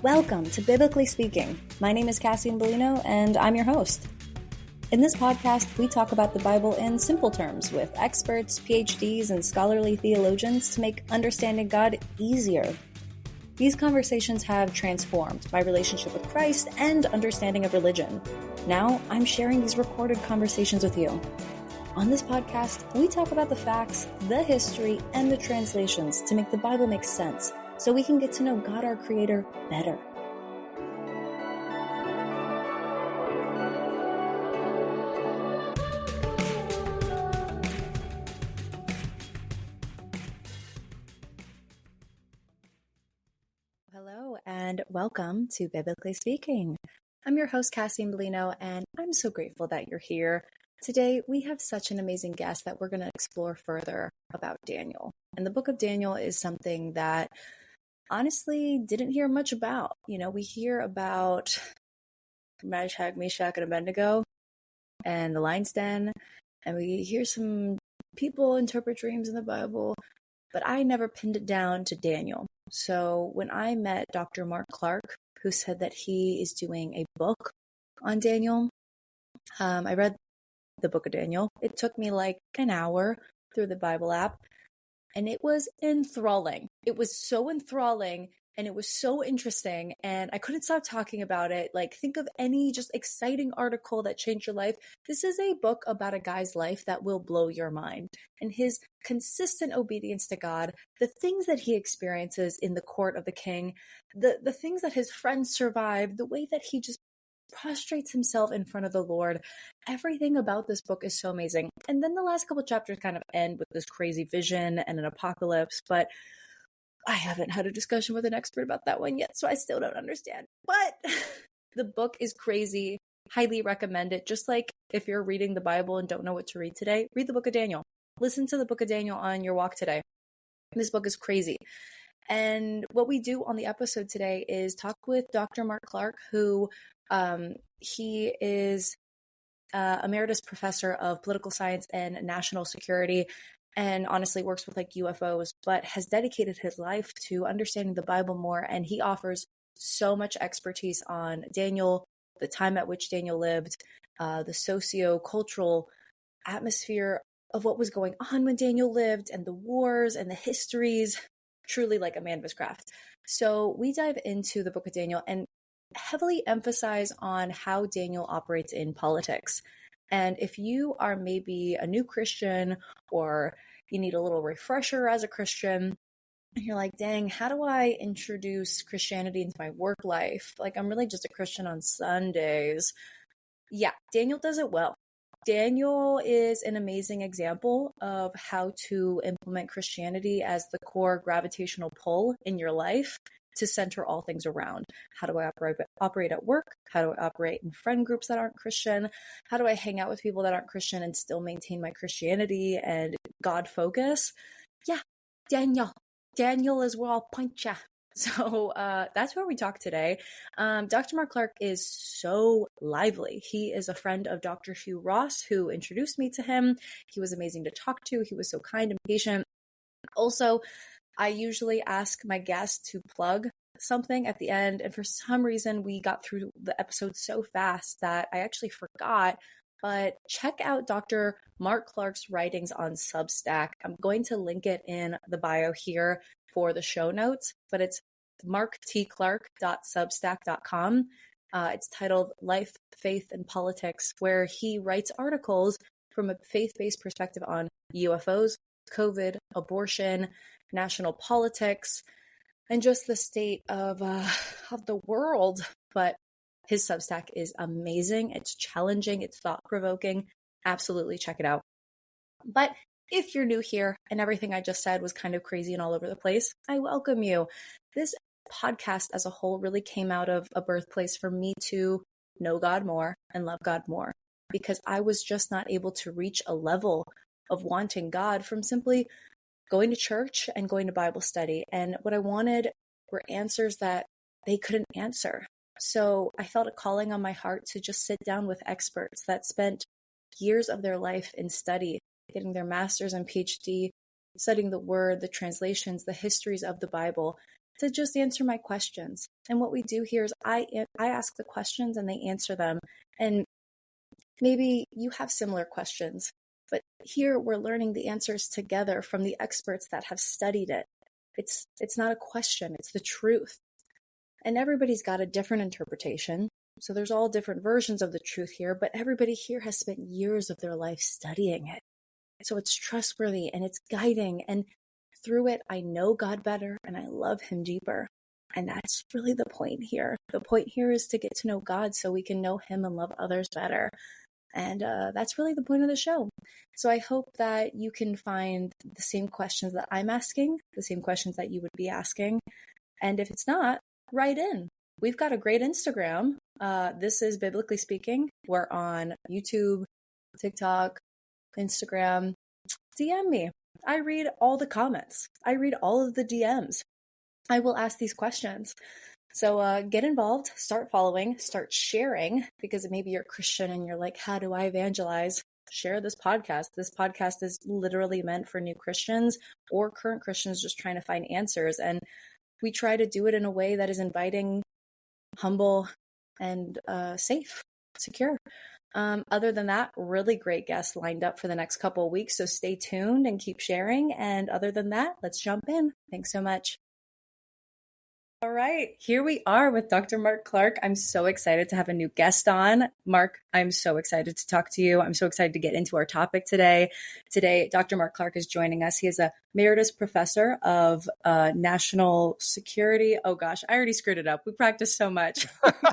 Welcome to Biblically Speaking. My name is Cassie Bellino, and I'm your host. In this podcast, we talk about the Bible in simple terms with experts, PhDs, and scholarly theologians to make understanding God easier. These conversations have transformed my relationship with Christ and understanding of religion. Now, I'm sharing these recorded conversations with you. On this podcast, we talk about the facts, the history, and the translations to make the Bible make sense, so we can get to know God, our Creator, better. Hello, and welcome to Biblically Speaking. I'm your host, Cassie Bellino, and I'm so grateful that you're here. Today, we have such an amazing guest that we're going to explore further about Daniel. And the book of Daniel is something that honestly didn't hear much about. We hear about Meshach, and Abednego and the lion's den, and we hear some people interpret dreams in the Bible, but I never pinned it down to Daniel. So when I met Dr. Mark Clark, who said that he is doing a book on Daniel, I read the book of Daniel. It took me like an hour through the Bible app, and it was enthralling. It was so enthralling, and it was so interesting, and I couldn't stop talking about it. Like, think of any just exciting article that changed your life. This is a book about a guy's life that will blow your mind, and his consistent obedience to God, the things that he experiences in the court of the king, the things that his friends survive, the way that he just prostrates himself in front of the Lord. Everything about this book is so amazing. And then the last couple chapters kind of end with this crazy vision and an apocalypse, but I haven't had a discussion with an expert about that one yet, so I still don't understand. But the book is crazy. Highly recommend it. Just like if you're reading the Bible and don't know what to read today, read the book of Daniel. Listen to the book of Daniel on your walk today. This book is crazy. And what we do on the episode today is talk with Dr. Mark Clark, who he is Emeritus Professor of Political Science and National Security, and honestly works with like UFOs, but has dedicated his life to understanding the Bible more. And he offers so much expertise on Daniel, the time at which Daniel lived, the socio-cultural atmosphere of what was going on when Daniel lived, and the wars and the histories. Truly like a man of his craft. So we dive into the book of Daniel and heavily emphasize on how Daniel operates in politics. And if you are maybe a new Christian, or you need a little refresher as a Christian, and you're like, dang, how do I introduce Christianity into my work life? Like, I'm really just a Christian on Sundays. Yeah, Daniel does it well. Daniel is an amazing example of how to implement Christianity as the core gravitational pull in your life to center all things around. How do I operate at work? How do I operate in friend groups that aren't Christian? How do I hang out with people that aren't Christian and still maintain my Christianity and God focus? Yeah, Daniel is where I'll punch ya. So that's where we talk today. Dr. Mark Clark is so lively. He is a friend of Dr. Hugh Ross, who introduced me to him. He was amazing to talk to. He was so kind and patient. Also, I usually ask my guests to plug something at the end, and for some reason we got through the episode so fast that I actually forgot. But check out Dr. Mark Clark's writings on Substack. I'm going to link it in the bio here for the show notes, but it's marktclark.substack.com. It's titled Life, Faith, and Politics, where he writes articles from a faith-based perspective on UFOs, COVID, abortion, national politics, and just the state of the world. But his Substack is amazing. It's challenging. It's thought-provoking. Absolutely check it out. But if you're new here and everything I just said was kind of crazy and all over the place, I welcome you. This podcast as a whole really came out of a birthplace for me to know God more and love God more, because I was just not able to reach a level of wanting God from simply going to church and going to Bible study. And what I wanted were answers that they couldn't answer. So I felt a calling on my heart to just sit down with experts that spent years of their life in study, getting their master's and PhD, studying the word, the translations, the histories of the Bible, to just answer my questions. And what we do here is I ask the questions and they answer them. And maybe you have similar questions, but here we're learning the answers together from the experts that have studied it. It's not a question, it's the truth. And everybody's got a different interpretation. So there's all different versions of the truth here, but everybody here has spent years of their life studying it. So it's trustworthy and it's guiding. And through it, I know God better and I love him deeper. And that's really the point here. The point here is to get to know God so we can know him and love others better. And that's really the point of the show. So I hope that you can find the same questions that I'm asking, the same questions that you would be asking. And if it's not, write in. We've got a great Instagram. This is Biblically Speaking. We're on YouTube, TikTok, Instagram. DM me. I read all the comments. I read all of the DMs. I will ask these questions. So get involved, start following, start sharing, because maybe you're a Christian and you're like, how do I evangelize? Share this podcast. This podcast is literally meant for new Christians or current Christians just trying to find answers. And we try to do it in a way that is inviting, humble, and safe, secure. Other than that, really great guests lined up for the next couple of weeks. So stay tuned and keep sharing. And other than that, let's jump in. Thanks so much. All right, here we are with Dr. Mark Clark. I'm so excited to have a new guest on. Mark, I'm so excited to talk to you. I'm so excited to get into our topic today. Today, Dr. Mark Clark is joining us. He is a Emeritus Professor of National Security. Oh gosh, I already screwed it up. We practiced so much.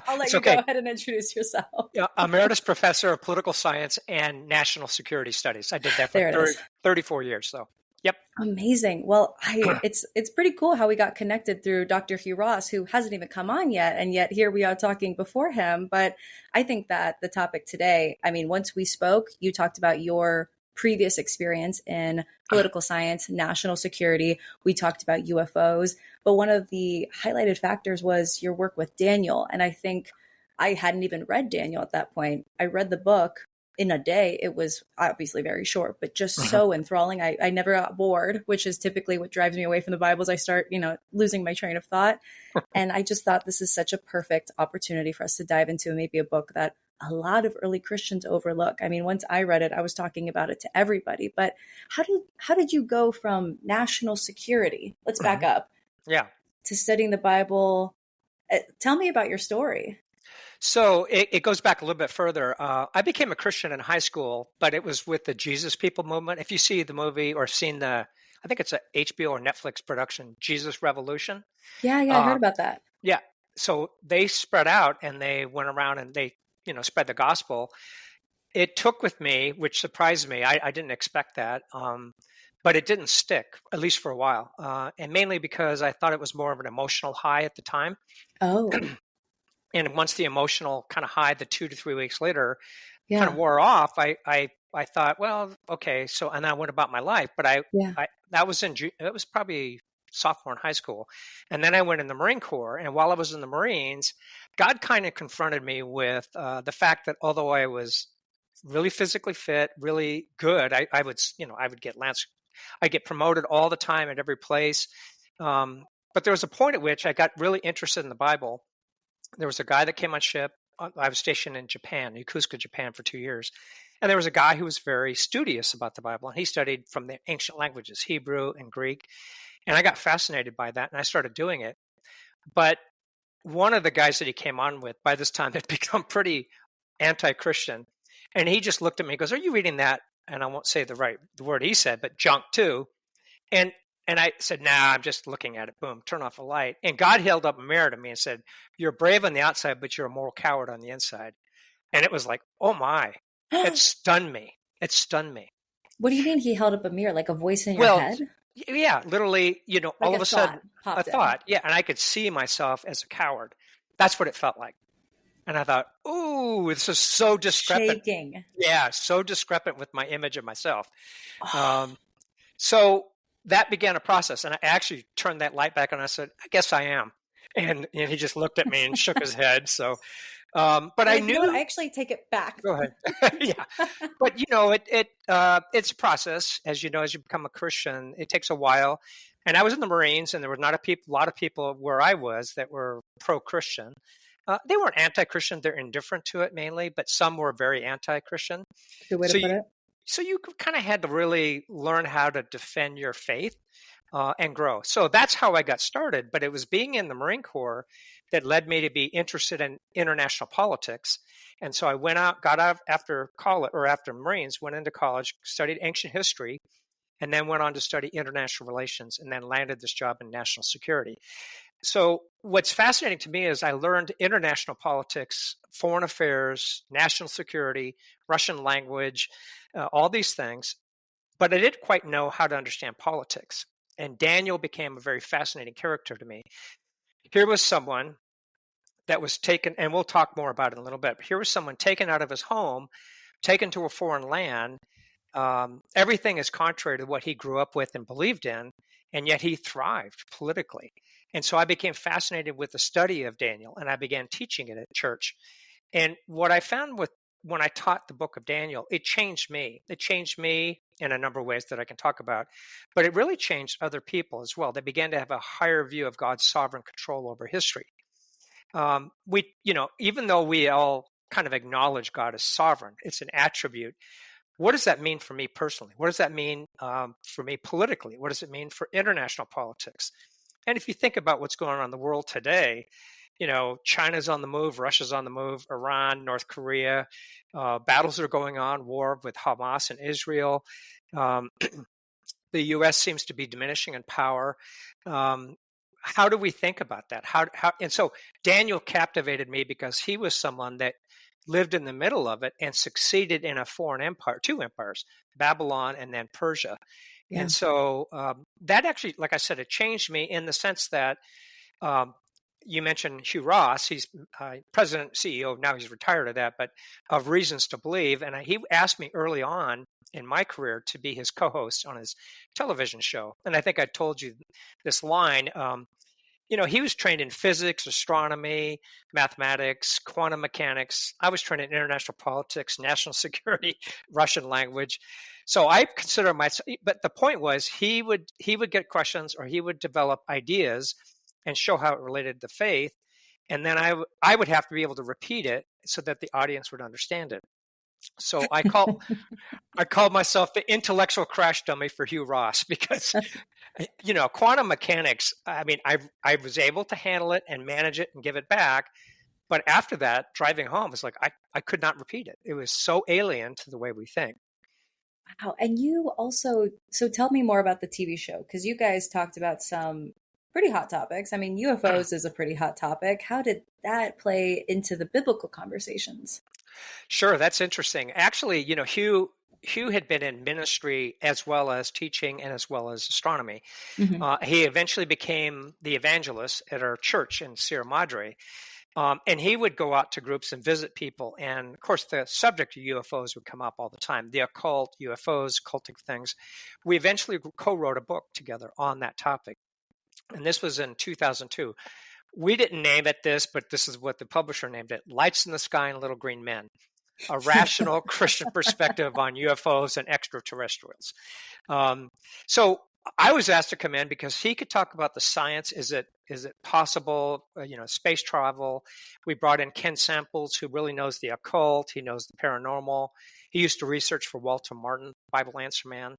I'll let you go ahead and introduce yourself. Yeah, Emeritus Professor of Political Science and National Security Studies. I did that for 34 years, so. Yep. Amazing. Well, it's pretty cool how we got connected through Dr. Hugh, who hasn't even come on yet. And yet here we are talking before him. But I think that the topic today, I mean, once we spoke, you talked about your previous experience in political science, national security. We talked about UFOs. But one of the highlighted factors was your work with Daniel. And I think I hadn't even read Daniel at that point. I read the book in a day. It was obviously very short, but just so enthralling. I never got bored, which is typically what drives me away from the Bibles. I start, losing my train of thought. And I just thought this is such a perfect opportunity for us to dive into maybe a book that a lot of early Christians overlook. I mean, once I read it, I was talking about it to everybody. But how did you go from national security? Let's back up. Yeah. To studying the Bible. Tell me about your story. So it goes back a little bit further. I became a Christian in high school, but it was with the Jesus People movement. If you see the movie or seen I think it's a HBO or Netflix production, Jesus Revolution. Yeah, I heard about that. Yeah. So they spread out and they went around and they, spread the gospel. It took with me, which surprised me. I didn't expect that. But it didn't stick, at least for a while. And mainly because I thought it was more of an emotional high at the time. Oh. And once the emotional kind of high, the 2 to 3 weeks later, kind of wore off, I thought, well, okay. So, and I went about my life, but that was probably sophomore in high school. And then I went in the Marine Corps. And while I was in the Marines, God kind of confronted me with the fact that although I was really physically fit, really good, I would get promoted all the time at every place. But there was a point at which I got really interested in the Bible. There was a guy that came on ship. I was stationed in Japan, Yokosuka, Japan, for 2 years. And there was a guy who was very studious about the Bible. And he studied from the ancient languages, Hebrew and Greek. And I got fascinated by that, and I started doing it. But one of the guys that he came on with, by this time, had become pretty anti-Christian. And he just looked at me and goes, "Are you reading that?" And I won't say the word he said, but junk too. And I said, "Nah, I'm just looking at it." Boom, turn off the light. And God held up a mirror to me and said, "You're brave on the outside, but you're a moral coward on the inside." And it was like, oh my, it stunned me. It stunned me. What do you mean he held up a mirror, like a voice in your head? Yeah, literally, like all of a sudden, a thought. In. Yeah, and I could see myself as a coward. That's what it felt like. And I thought, ooh, this is so discrepant. Shaking. Yeah, so discrepant with my image of myself. So that began a process. And I actually turned that light back on. And I said, "I guess I am." And he just looked at me and shook his head. So, but I knew. I actually take it back. Go ahead. Yeah. But, it's a process. As you know, as you become a Christian, it takes a while. And I was in the Marines, and there were not a lot of people where I was that were pro-Christian. They weren't anti-Christian; they're indifferent to it mainly, but some were very anti-Christian. Good way to put it. So you kind of had to really learn how to defend your faith and grow. So that's how I got started. But it was being in the Marine Corps that led me to be interested in international politics. And so I got out after college or after Marines, went into college, studied ancient history, and then went on to study international relations, and then landed this job in national security. So what's fascinating to me is I learned international politics, foreign affairs, national security, Russian language, all these things, but I didn't quite know how to understand politics. And Daniel became a very fascinating character to me. Here was someone that was taken, and we'll talk more about it in a little bit, but here was someone taken out of his home, taken to a foreign land. Everything is contrary to what he grew up with and believed in, and yet he thrived politically. And so I became fascinated with the study of Daniel, and I began teaching it at church. And what I found when I taught the book of Daniel, it changed me. It changed me in a number of ways that I can talk about, but it really changed other people as well. They began to have a higher view of God's sovereign control over history. Even though we all kind of acknowledge God as sovereign, it's an attribute. What does that mean for me personally? What does that mean for me politically? What does it mean for international politics? And if you think about what's going on in the world today, China's on the move, Russia's on the move, Iran, North Korea, battles are going on, war with Hamas and Israel. The U.S. seems to be diminishing in power. How do we think about that? And so Daniel captivated me because he was someone that lived in the middle of it and succeeded in a foreign empire, two empires, Babylon and then Persia. Yeah. And so that actually, like I said, it changed me in the sense that you mentioned Hugh Ross. He's president, CEO. Now he's retired of that, but of Reasons to Believe. And he asked me early on in my career to be his co-host on his television show. And I think I told you this line. He was trained in physics, astronomy, mathematics, quantum mechanics. I was trained in international politics, national security, Russian language. So I consider myself, but the point was he would get questions or he would develop ideas and show how it related to faith. And then I would have to be able to repeat it so that the audience would understand it. So I called myself the intellectual crash dummy for Hugh Ross because, quantum mechanics, I mean, I was able to handle it and manage it and give it back. But after that, driving home was like, I could not repeat it. It was so alien to the way we think. Wow. And you also, so tell me more about the TV show, because you guys talked about some pretty hot topics. I mean, UFOs is a pretty hot topic. How did that play into the biblical conversations? Sure, that's interesting. Actually, Hugh had been in ministry as well as teaching and as well as astronomy. Mm-hmm. He eventually became the evangelist at our church in Sierra Madre. And he would go out to groups and visit people. And of course, the subject of UFOs would come up all the time. The occult, UFOs, cultic things. We eventually co-wrote a book together on that topic. And this was in 2002. We didn't name it this, but this is what the publisher named it: Lights in the Sky and Little Green Men, a rational Christian perspective on UFOs and extraterrestrials. So I was asked to come in because he could talk about the science. Is it possible, space travel? We brought in Ken Samples, who really knows the occult. He knows the paranormal. He used to research for Walter Martin, Bible Answer Man.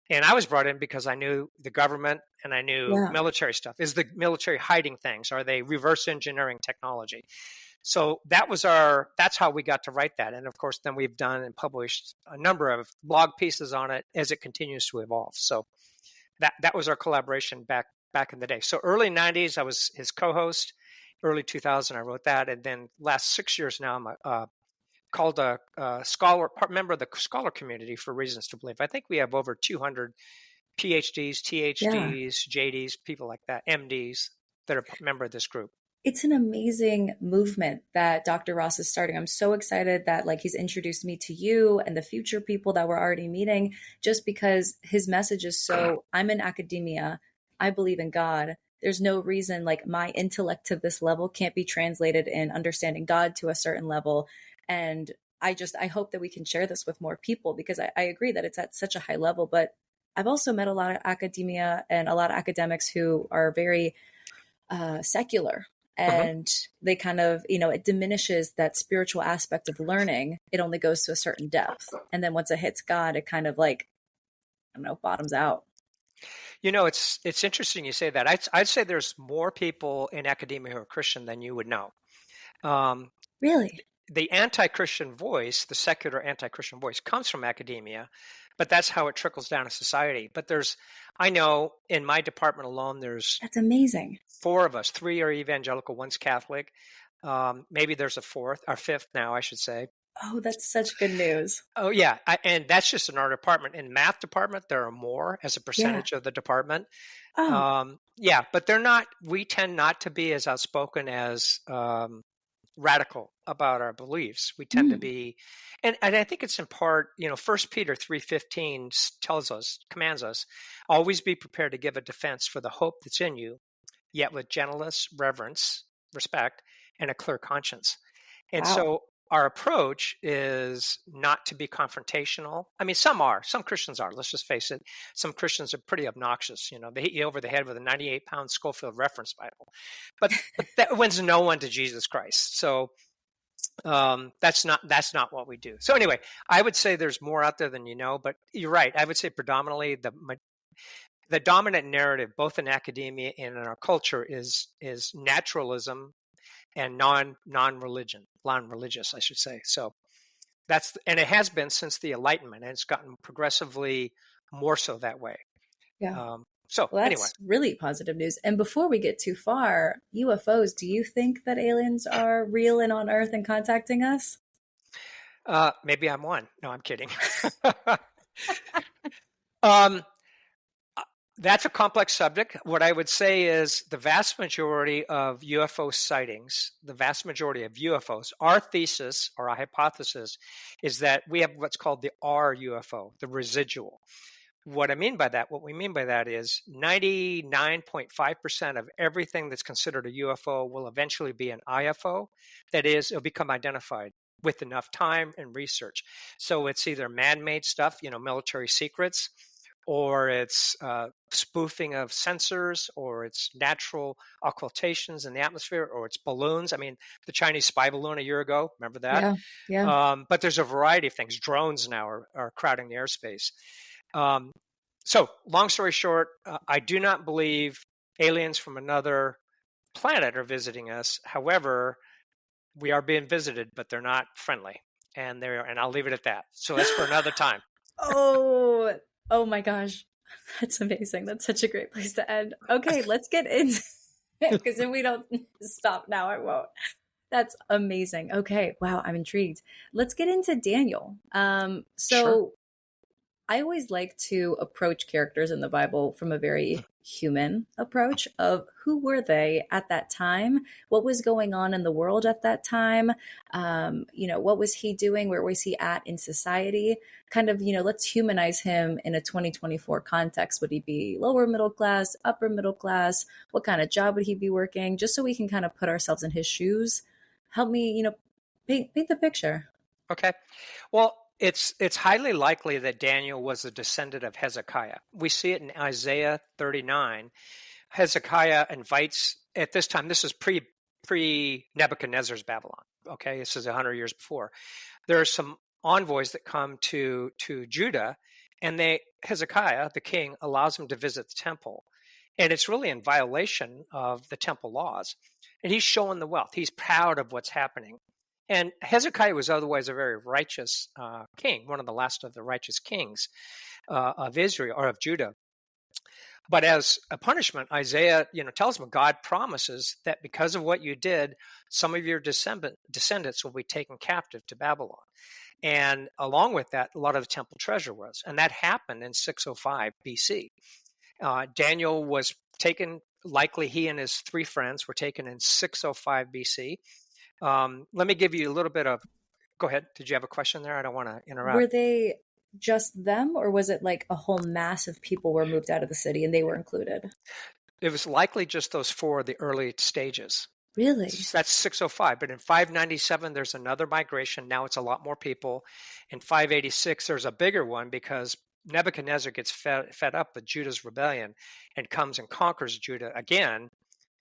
And I was brought in because I knew the government and I knew military stuff. Is the military hiding things? Are they reverse engineering technology? So that's how we got to write that. And of course, then we've done and published a number of blog pieces on it as it continues to evolve. So that was our collaboration back in the day. So early 90s, I was his co-host. Early 2000, I wrote that. And then last 6 years now, I'm called a scholar, member of the scholar community for Reasons to Believe. I think we have over 200 PhDs, THDs, JDs, people like that, MDs that are a member of this group. It's an amazing movement that Dr. Ross is starting. I'm so excited that he's introduced me to you and the future people that we're already meeting, just because his message is so, I'm in academia, I believe in God. There's no reason my intellect to this level can't be translated in understanding God to a certain level. And I hope that we can share this with more people, because I agree that it's at such a high level, but I've also met a lot of academia and a lot of academics who are very secular, and they kind of, it diminishes that spiritual aspect of learning. It only goes to a certain depth. And then once it hits God, it kind of like, I don't know, bottoms out. It's interesting you say that. I'd say there's more people in academia who are Christian than you would know. Really? The anti-Christian voice, the secular anti-Christian voice, comes from academia, but that's how it trickles down to society. But I know in my department alone, that's amazing. 4 of us. 3 are evangelical, 1's Catholic. Maybe there's a 5th now, I should say. Oh, that's such good news. Oh, yeah. And that's just in our department. In math department, there are more as a percentage of the department. Oh. Yeah, but we tend not to be as outspoken as radical about our beliefs. We tend to be, and I think it's in part, 1 Peter 3:15 commands us, always be prepared to give a defense for the hope that's in you, yet with gentleness, reverence, respect, and a clear conscience. And so our approach is not to be confrontational. I mean, some Christians are, let's just face it. Some Christians are pretty obnoxious. They hit you over the head with a 98-pound Schofield reference Bible, but that wins no one to Jesus Christ. So that's not what we do. So anyway, I would say there's more out there than you know, but you're right. I would say predominantly the dominant narrative, both in academia and in our culture, is naturalism and non-religious, I should say. So and it has been since the Enlightenment, and it's gotten progressively more so that way. Yeah. Anyway, that's really positive news. And before we get too far, UFOs, do you think that aliens are real and on Earth and contacting us? Maybe I'm one. No, I'm kidding. That's a complex subject. What I would say is the vast majority of UFO sightings, the vast majority of UFOs, our thesis or our hypothesis is that we have what's called the R UFO, the residual. What we mean by that is 99.5% of everything that's considered a UFO will eventually be an IFO. That is, it'll become identified with enough time and research. So it's either man-made stuff, military secrets, or it's spoofing of sensors, or it's natural occultations in the atmosphere, or it's balloons. I mean, the Chinese spy balloon a year ago, remember that? Yeah. But there's a variety of things. Drones now are crowding the airspace. So long story short, I do not believe aliens from another planet are visiting us. However, we are being visited, but they're not friendly. And I'll leave it at that. So that's for another time. Oh my gosh. That's amazing. That's such a great place to end. Okay, let's get into it, because if we don't stop now, I won't. That's amazing. Okay. Wow. I'm intrigued. Let's get into Daniel. Sure. I always like to approach characters in the Bible from a very human approach of who were they at that time? What was going on in the world at that time? What was he doing? Where was he at in society? Kind of, let's humanize him in a 2024 context. Would he be lower middle class, upper middle class? What kind of job would he be working? Just so we can kind of put ourselves in his shoes. Help me, paint the picture. Okay. Well, it's highly likely that Daniel was a descendant of Hezekiah. We see it in Isaiah 39. Hezekiah invites, at this time, this is pre Nebuchadnezzar's Babylon. Okay, this is 100 years before. There are some envoys that come to Judah, and Hezekiah, the king, allows him to visit the temple. And it's really in violation of the temple laws. And he's showing the wealth. He's proud of what's happening. And Hezekiah was otherwise a very righteous king, one of the last of the righteous kings of Israel or of Judah. But as a punishment, Isaiah, tells him God promises that because of what you did, some of your descendants will be taken captive to Babylon. And along with that, a lot of the temple treasure was. And that happened in 605 BC. Daniel was taken, likely he and his 3 friends were taken in 605 BC. Let me give you a little bit of, go ahead. Did you have a question there? I don't want to interrupt. Were they just them, or was it like a whole mass of people were moved out of the city and they were included? It was likely just those 4, the early stages. Really? That's 605. But in 597, there's another migration. Now it's a lot more people. In 586, there's a bigger one because Nebuchadnezzar gets fed up with Judah's rebellion and comes and conquers Judah again,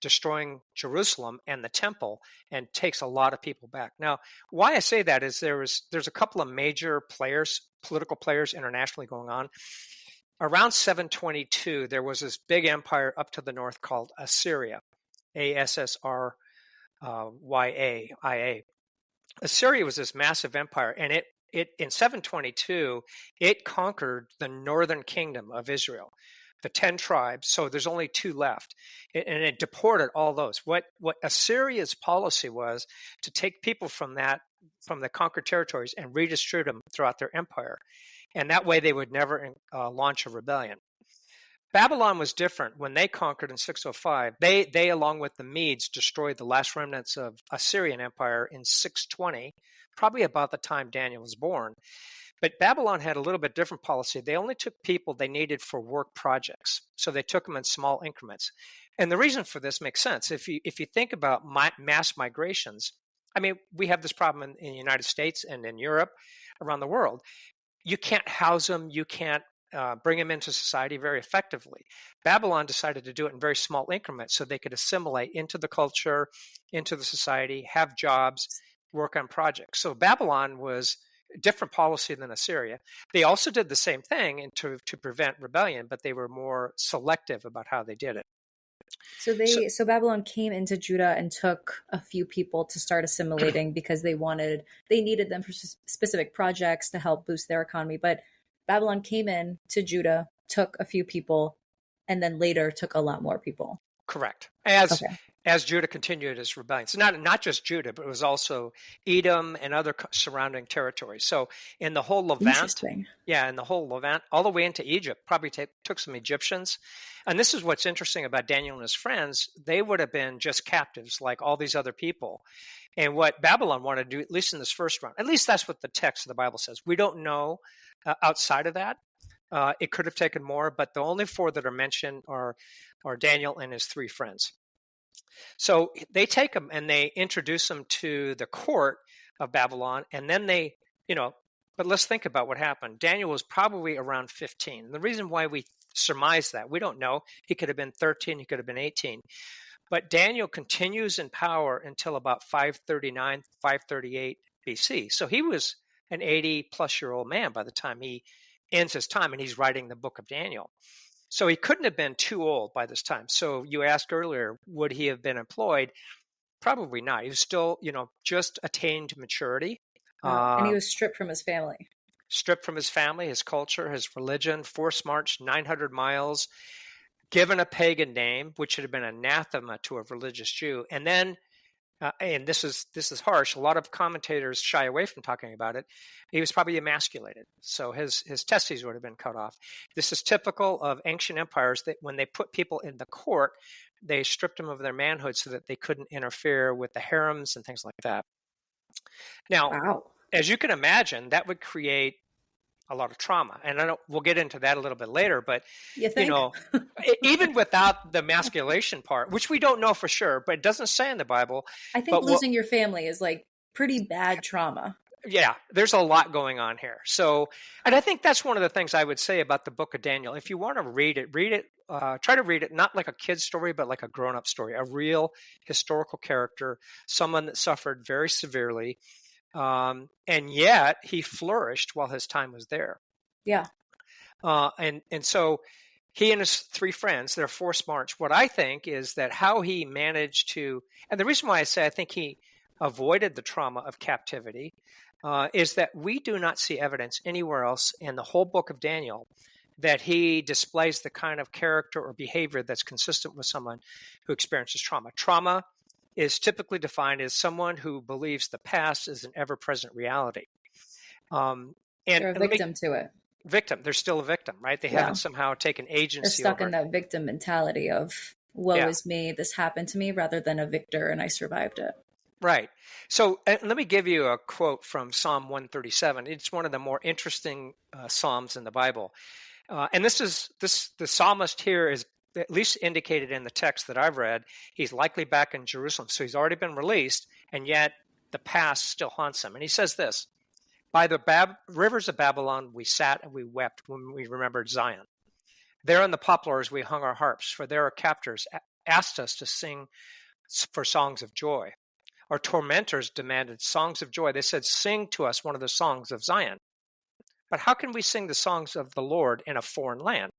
destroying Jerusalem and the temple, and takes a lot of people back. Now, why I say that is there's a couple of major players, political players internationally going on. Around 722, there was this big empire up to the north called Assyria, Assyrya. Assyria was this massive empire, and it in 722, it conquered the northern kingdom of Israel, the 10 tribes. So there's only 2 left, and it deported all those. What Assyria's policy was to take people from the conquered territories and redistribute them throughout their empire, and that way they would never launch a rebellion. Babylon was different. When they conquered in 605, they along with the Medes destroyed the last remnants of Assyrian Empire in 620, probably about the time Daniel was born. But Babylon had a little bit different policy. They only took people they needed for work projects. So they took them in small increments. And the reason for this makes sense. If you think about mass migrations, I mean, we have this problem in the United States and in Europe, around the world. You can't house them. You can't bring them into society very effectively. Babylon decided to do it in very small increments so they could assimilate into the culture, into the society, have jobs, work on projects. So Babylon was a different policy than Assyria. They also did the same thing to prevent rebellion, but they were more selective about how they did it. So Babylon came into Judah and took a few people to start assimilating because they needed them for specific projects to help boost their economy. But Babylon came in to Judah, took a few people, and then later took a lot more people. Correct. As Judah continued its rebellion. So not just Judah, but it was also Edom and other surrounding territories. So in the whole Levant, all the way into Egypt, probably took some Egyptians. And this is what's interesting about Daniel and his friends. They would have been just captives like all these other people. And what Babylon wanted to do, at least in this first round, at least that's what the text of the Bible says. We don't know outside of that. It could have taken more, but the only 4 that are mentioned are Daniel and his 3 friends. So they take them and they introduce them to the court of Babylon, and then but let's think about what happened. Daniel was probably around 15. And the reason why we surmise that, we don't know. He could have been 13, he could have been 18. But Daniel continues in power until about 539, 538 BC. So he was an 80-plus-year-old man by the time he ends his time, and he's writing the book of Daniel. So he couldn't have been too old by this time. So you asked earlier, would he have been employed? Probably not. He was still, just attained maturity. And he was stripped from his family. Stripped from his family, his culture, his religion, forced marched 900 miles, given a pagan name, which should have been anathema to a religious Jew. And then, and this is harsh, a lot of commentators shy away from talking about it. He was probably emasculated. So his testes would have been cut off. This is typical of ancient empires that when they put people in the court, they stripped them of their manhood so that they couldn't interfere with the harems and things like that. Now, As you can imagine, that would create a lot of trauma. And we'll get into that a little bit later, but even without the emasculation part, which we don't know for sure, but it doesn't say in the Bible. I think losing your family is like pretty bad trauma. Yeah, there's a lot going on here. So, and I think that's one of the things I would say about the book of Daniel. If you want to read it, try to read it, not like a kid's story, but like a grown-up story, a real historical character, someone that suffered very severely. And yet he flourished while his time was there. Yeah. And so he and his 3 friends, they're forced march. What I think is that how he managed to, and the reason why I say I think he avoided the trauma of captivity, is that we do not see evidence anywhere else in the whole book of Daniel that he displays the kind of character or behavior that's consistent with someone who experiences trauma. Trauma is typically defined as someone who believes the past is an ever-present reality. And they're a victim to it. They're still a victim, right? They haven't somehow taken agency. They're stuck in that victim mentality of, woe is me, this happened to me, rather than a victor and I survived it. Right. So let me give you a quote from Psalm 137. It's one of the more interesting Psalms in the Bible. And the psalmist here is at least indicated in the text that I've read. He's likely back in Jerusalem. So he's already been released, and yet the past still haunts him. And he says this, By the rivers of Babylon, we sat and we wept when we remembered Zion. There in the poplars we hung our harps, for there our captors asked us to sing for songs of joy. Our tormentors demanded songs of joy. They said, sing to us one of the songs of Zion. But how can we sing the songs of the Lord in a foreign land?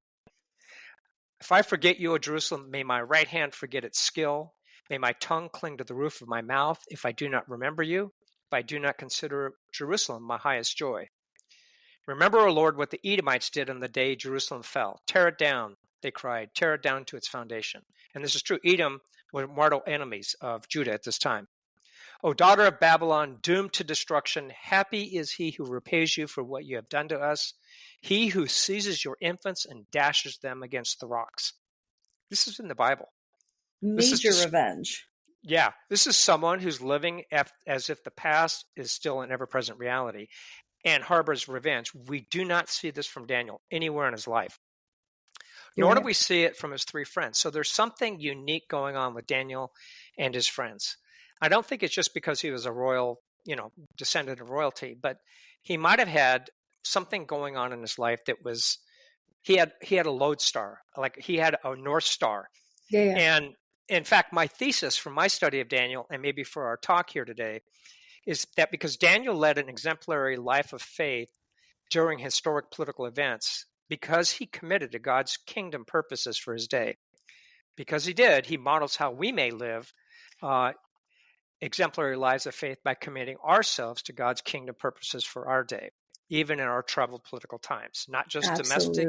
If I forget you, O Jerusalem, may my right hand forget its skill. May my tongue cling to the roof of my mouth if I do not remember you, if I do not consider Jerusalem my highest joy. Remember, O Lord, what the Edomites did on the day Jerusalem fell. Tear it down, they cried. Tear it down to its foundation. And this is true. Edom were mortal enemies of Judah at this time. O daughter of Babylon, doomed to destruction, happy is he who repays you for what you have done to us, he who seizes your infants and dashes them against the rocks. This is in the Bible. Major revenge. Yeah, this is someone who's living as if the past is still an ever-present reality and harbors revenge. We do not see this from Daniel anywhere in his life. Nor do we see it from his three friends. So there's something unique going on with Daniel and his friends. I don't think it's just because he was a royal, descendant of royalty, but he might have had something going on in his life that was, he had a lodestar, like he had a North Star. Yeah. And in fact, my thesis from my study of Daniel, and maybe for our talk here today, is that because Daniel led an exemplary life of faith during historic political events, because he committed to God's kingdom purposes for his day, because he did, he models how we may live exemplary lives of faith by committing ourselves to God's kingdom purposes for our day, even in our troubled political times, not just domestic,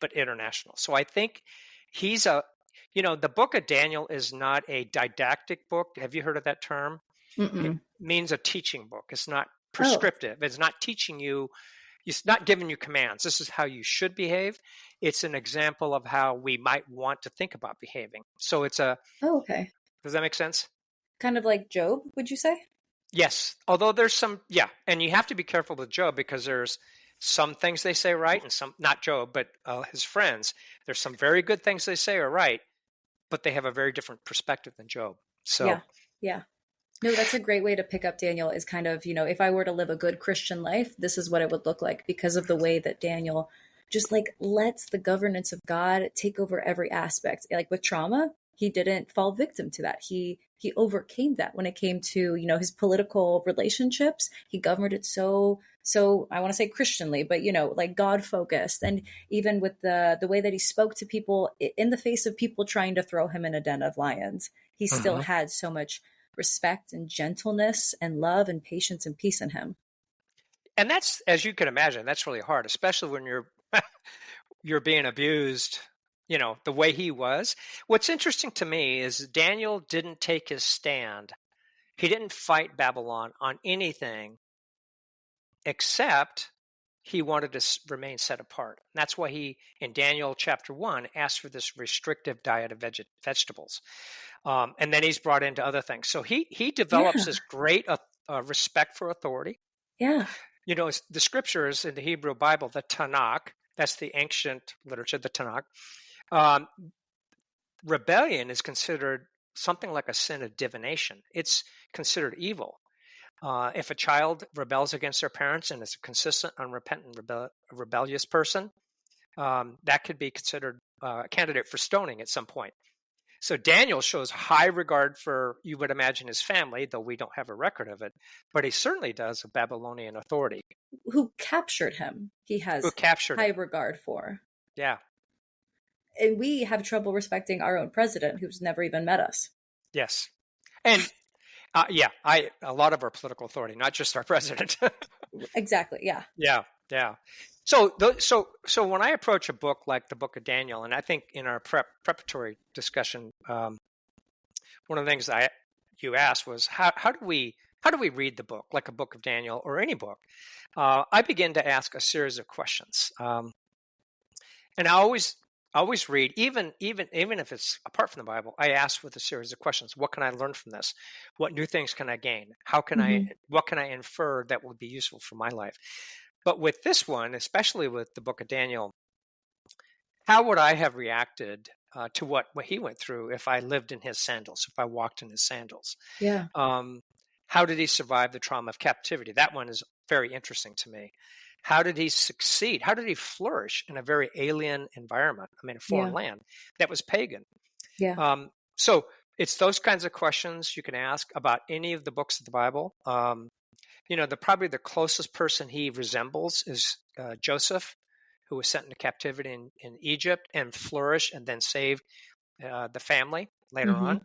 but international. So I think he's the book of Daniel is not a didactic book. Have you heard of that term? Mm-mm. It means a teaching book. It's not prescriptive. It's not teaching you. It's not giving you commands. This is how you should behave. It's an example of how we might want to think about behaving. So it's a... Oh, okay. Does that make sense? Kind of like Job, would you say? Yes. Although there's some, and you have to be careful with Job because there's some things they say right and some, not Job, but his friends. There's some very good things they say are right, but they have a very different perspective than Job. So yeah. No, that's a great way to pick up Daniel is kind of, if I were to live a good Christian life, this is what it would look like because of the way that Daniel just lets the governance of God take over every aspect. Like with trauma, he didn't fall victim to that. He overcame that when it came to, his political relationships. He governed it so I want to say Christianly, but, God focused. And even with the way that he spoke to people in the face of people trying to throw him in a den of lions, he still had so much respect and gentleness and love and patience and peace in him. And that's, as you can imagine, that's really hard, especially when you're being abused, the way he was. What's interesting to me is Daniel didn't take his stand. He didn't fight Babylon on anything except he wanted to remain set apart. And that's why he, in Daniel chapter 1, asked for this restrictive diet of vegetables. And then he's brought into other things. So he develops this great respect for authority. Yeah. The scriptures in the Hebrew Bible, the Tanakh, that's the ancient literature, the Tanakh. Rebellion is considered something like a sin of divination. It's considered evil. If a child rebels against their parents and is a consistent, unrepentant, rebellious person, that could be considered a candidate for stoning at some point. So Daniel shows high regard for, you would imagine, his family, though we don't have a record of it, but he certainly does of Babylonian authority. Who captured him, he has high regard for. Yeah. And we have trouble respecting our own president, who's never even met us. Yes. And a lot of our political authority, not just our president. Exactly. Yeah. Yeah. So when I approach a book like the Book of Daniel, and I think in our preparatory discussion, one of the things you asked was how do we read the book, like a Book of Daniel or any book? I begin to ask a series of questions, and I always read, even if it's apart from the Bible, I ask with a series of questions. What can I learn from this? What new things can I gain? What can I infer that would be useful for my life? But with this one, especially with the Book of Daniel, how would I have reacted to what he went through if I lived in his sandals, if I walked in his sandals? Yeah. How did he survive the trauma of captivity? That one is very interesting to me. How did he succeed? How did he flourish in a very alien environment? I mean, a foreign land that was pagan. Yeah. So it's those kinds of questions you can ask about any of the books of the Bible. Probably the closest person he resembles is Joseph, who was sent into captivity in Egypt and flourished and then saved the family later on.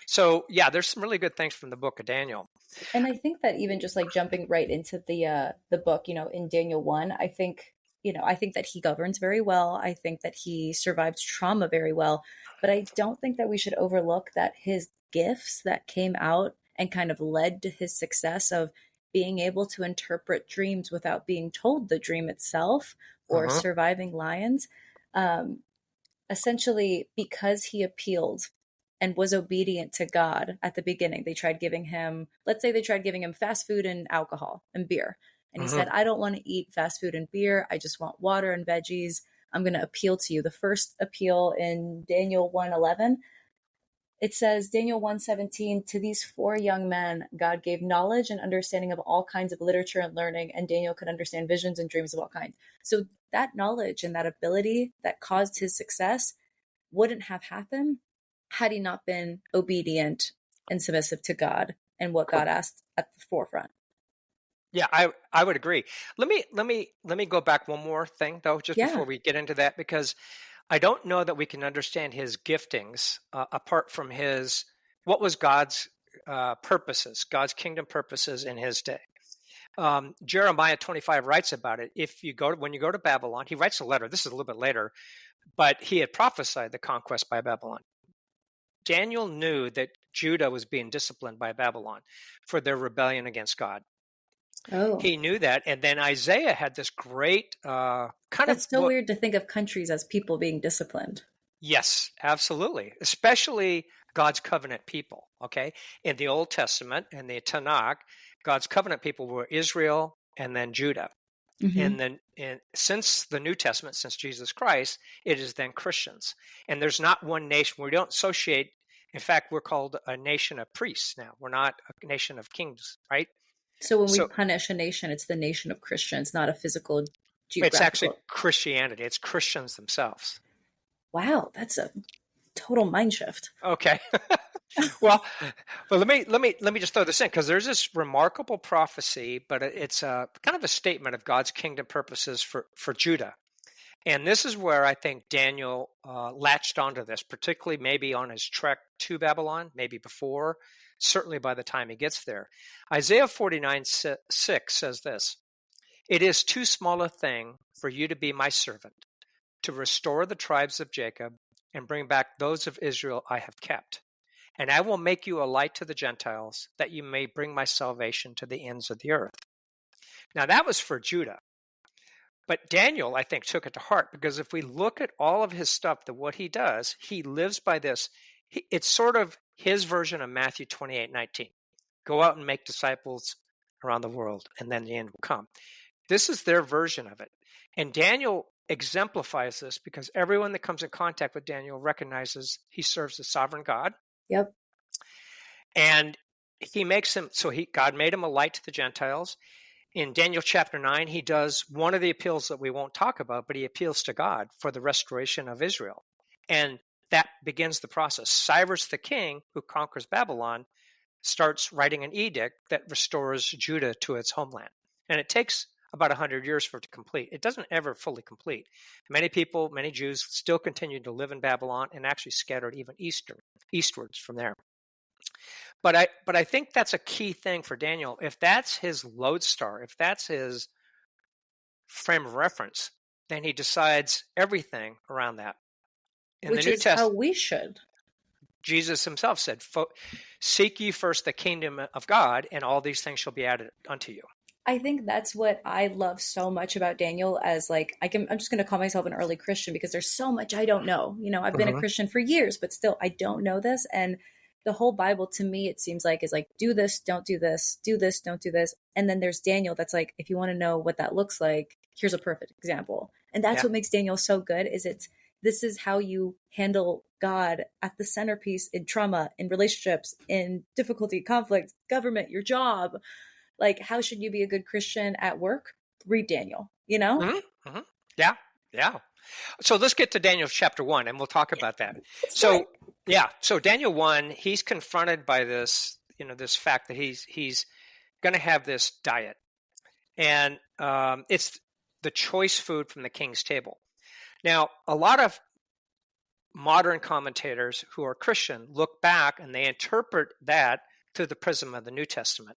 So yeah, there's some really good things from the book of Daniel. And I think that even just like jumping right into the book, in Daniel 1, I think that he governs very well. I think that he survives trauma very well. But I don't think that we should overlook that his gifts that came out and kind of led to his success of being able to interpret dreams without being told the dream itself or surviving lions, essentially because he appealed and was obedient to God at the beginning. Let's say they tried giving him fast food and alcohol and beer. And he said, I don't want to eat fast food and beer. I just want water and veggies. I'm going to appeal to you. The first appeal in Daniel 1:11, it says, Daniel 1:17, to these 4 young men, God gave knowledge and understanding of all kinds of literature and learning, and Daniel could understand visions and dreams of all kinds. So that knowledge and that ability that caused his success wouldn't have happened had he not been obedient and submissive to God and what God asked at the forefront. Yeah, I would agree. Let me go back one more thing though, just before we get into that, because I don't know that we can understand his giftings apart from what was God's purposes, God's kingdom purposes in his day. Jeremiah 25 writes about it. When you go to Babylon, he writes a letter. This is a little bit later, but he had prophesied the conquest by Babylon. Daniel knew that Judah was being disciplined by Babylon for their rebellion against God. Oh. He knew that. And then Isaiah had this great That's so weird to think of countries as people being disciplined. Yes, absolutely. Especially God's covenant people. Okay. In the Old Testament and the Tanakh, God's covenant people were Israel and then Judah. And then since the New Testament, since Jesus Christ, it is then Christians. And there's not one nation. We don't associate. In fact, we're called a nation of priests now. We're not a nation of kings, right? So when we punish a nation, it's the nation of Christians, not a physical geographical. It's actually Christianity. It's Christians themselves. Wow, that's a total mind shift. Okay. Well, let me just throw this in, because there's this remarkable prophecy, but it's a kind of a statement of God's kingdom purposes for Judah. And this is where I think Daniel latched onto this, particularly maybe on his trek to Babylon, maybe before, certainly by the time he gets there. Isaiah 49:6 says this, "It is too small a thing for you to be my servant, to restore the tribes of Jacob and bring back those of Israel I have kept. And I will make you a light to the Gentiles, that you may bring my salvation to the ends of the earth." Now that was for Judah. But Daniel, I think, took it to heart, because if we look at all of his stuff, what he does, he lives by this. It's sort of his version of Matthew 28:19. Go out and make disciples around the world, and then the end will come. This is their version of it. And Daniel exemplifies this, because everyone that comes in contact with Daniel recognizes he serves the sovereign God. Yep. And he makes him, God made him a light to the Gentiles. In Daniel chapter 9, he does one of the appeals that we won't talk about, but he appeals to God for the restoration of Israel. And that begins the process. Cyrus the king, who conquers Babylon, starts writing an edict that restores Judah to its homeland. And it takes about 100 years for it to complete. It doesn't ever fully complete. Many people, many Jews still continue to live in Babylon and actually scattered even eastwards from there. But I think that's a key thing for Daniel. If that's his lodestar, if that's his frame of reference, then he decides everything around that. Which is how we should. Jesus himself said, "Seek ye first the kingdom of God, and all these things shall be added unto you." I think that's what I love so much about Daniel, as I'm just going to call myself an early Christian, because there's so much I don't know. I've been a Christian for years, but still I don't know this. And the whole Bible, to me, it seems like, is like, do this, don't do this, do this, don't do this. And then there's Daniel that's like, if you want to know what that looks like, here's a perfect example. And that's what makes Daniel so good, is this is how you handle God at the centerpiece in trauma, in relationships, in difficulty, conflict, government, your job, Like, how should you be a good Christian at work? Read Daniel, you know? Mm-hmm. Mm-hmm. Yeah. Yeah. So let's get to Daniel chapter 1 and we'll talk about that. Let's do So, it. yeah. So Daniel 1, he's confronted by this, this fact that he's going to have this diet. And it's the choice food from the king's table. Now, a lot of modern commentators who are Christian look back and they interpret that through the prism of the New Testament.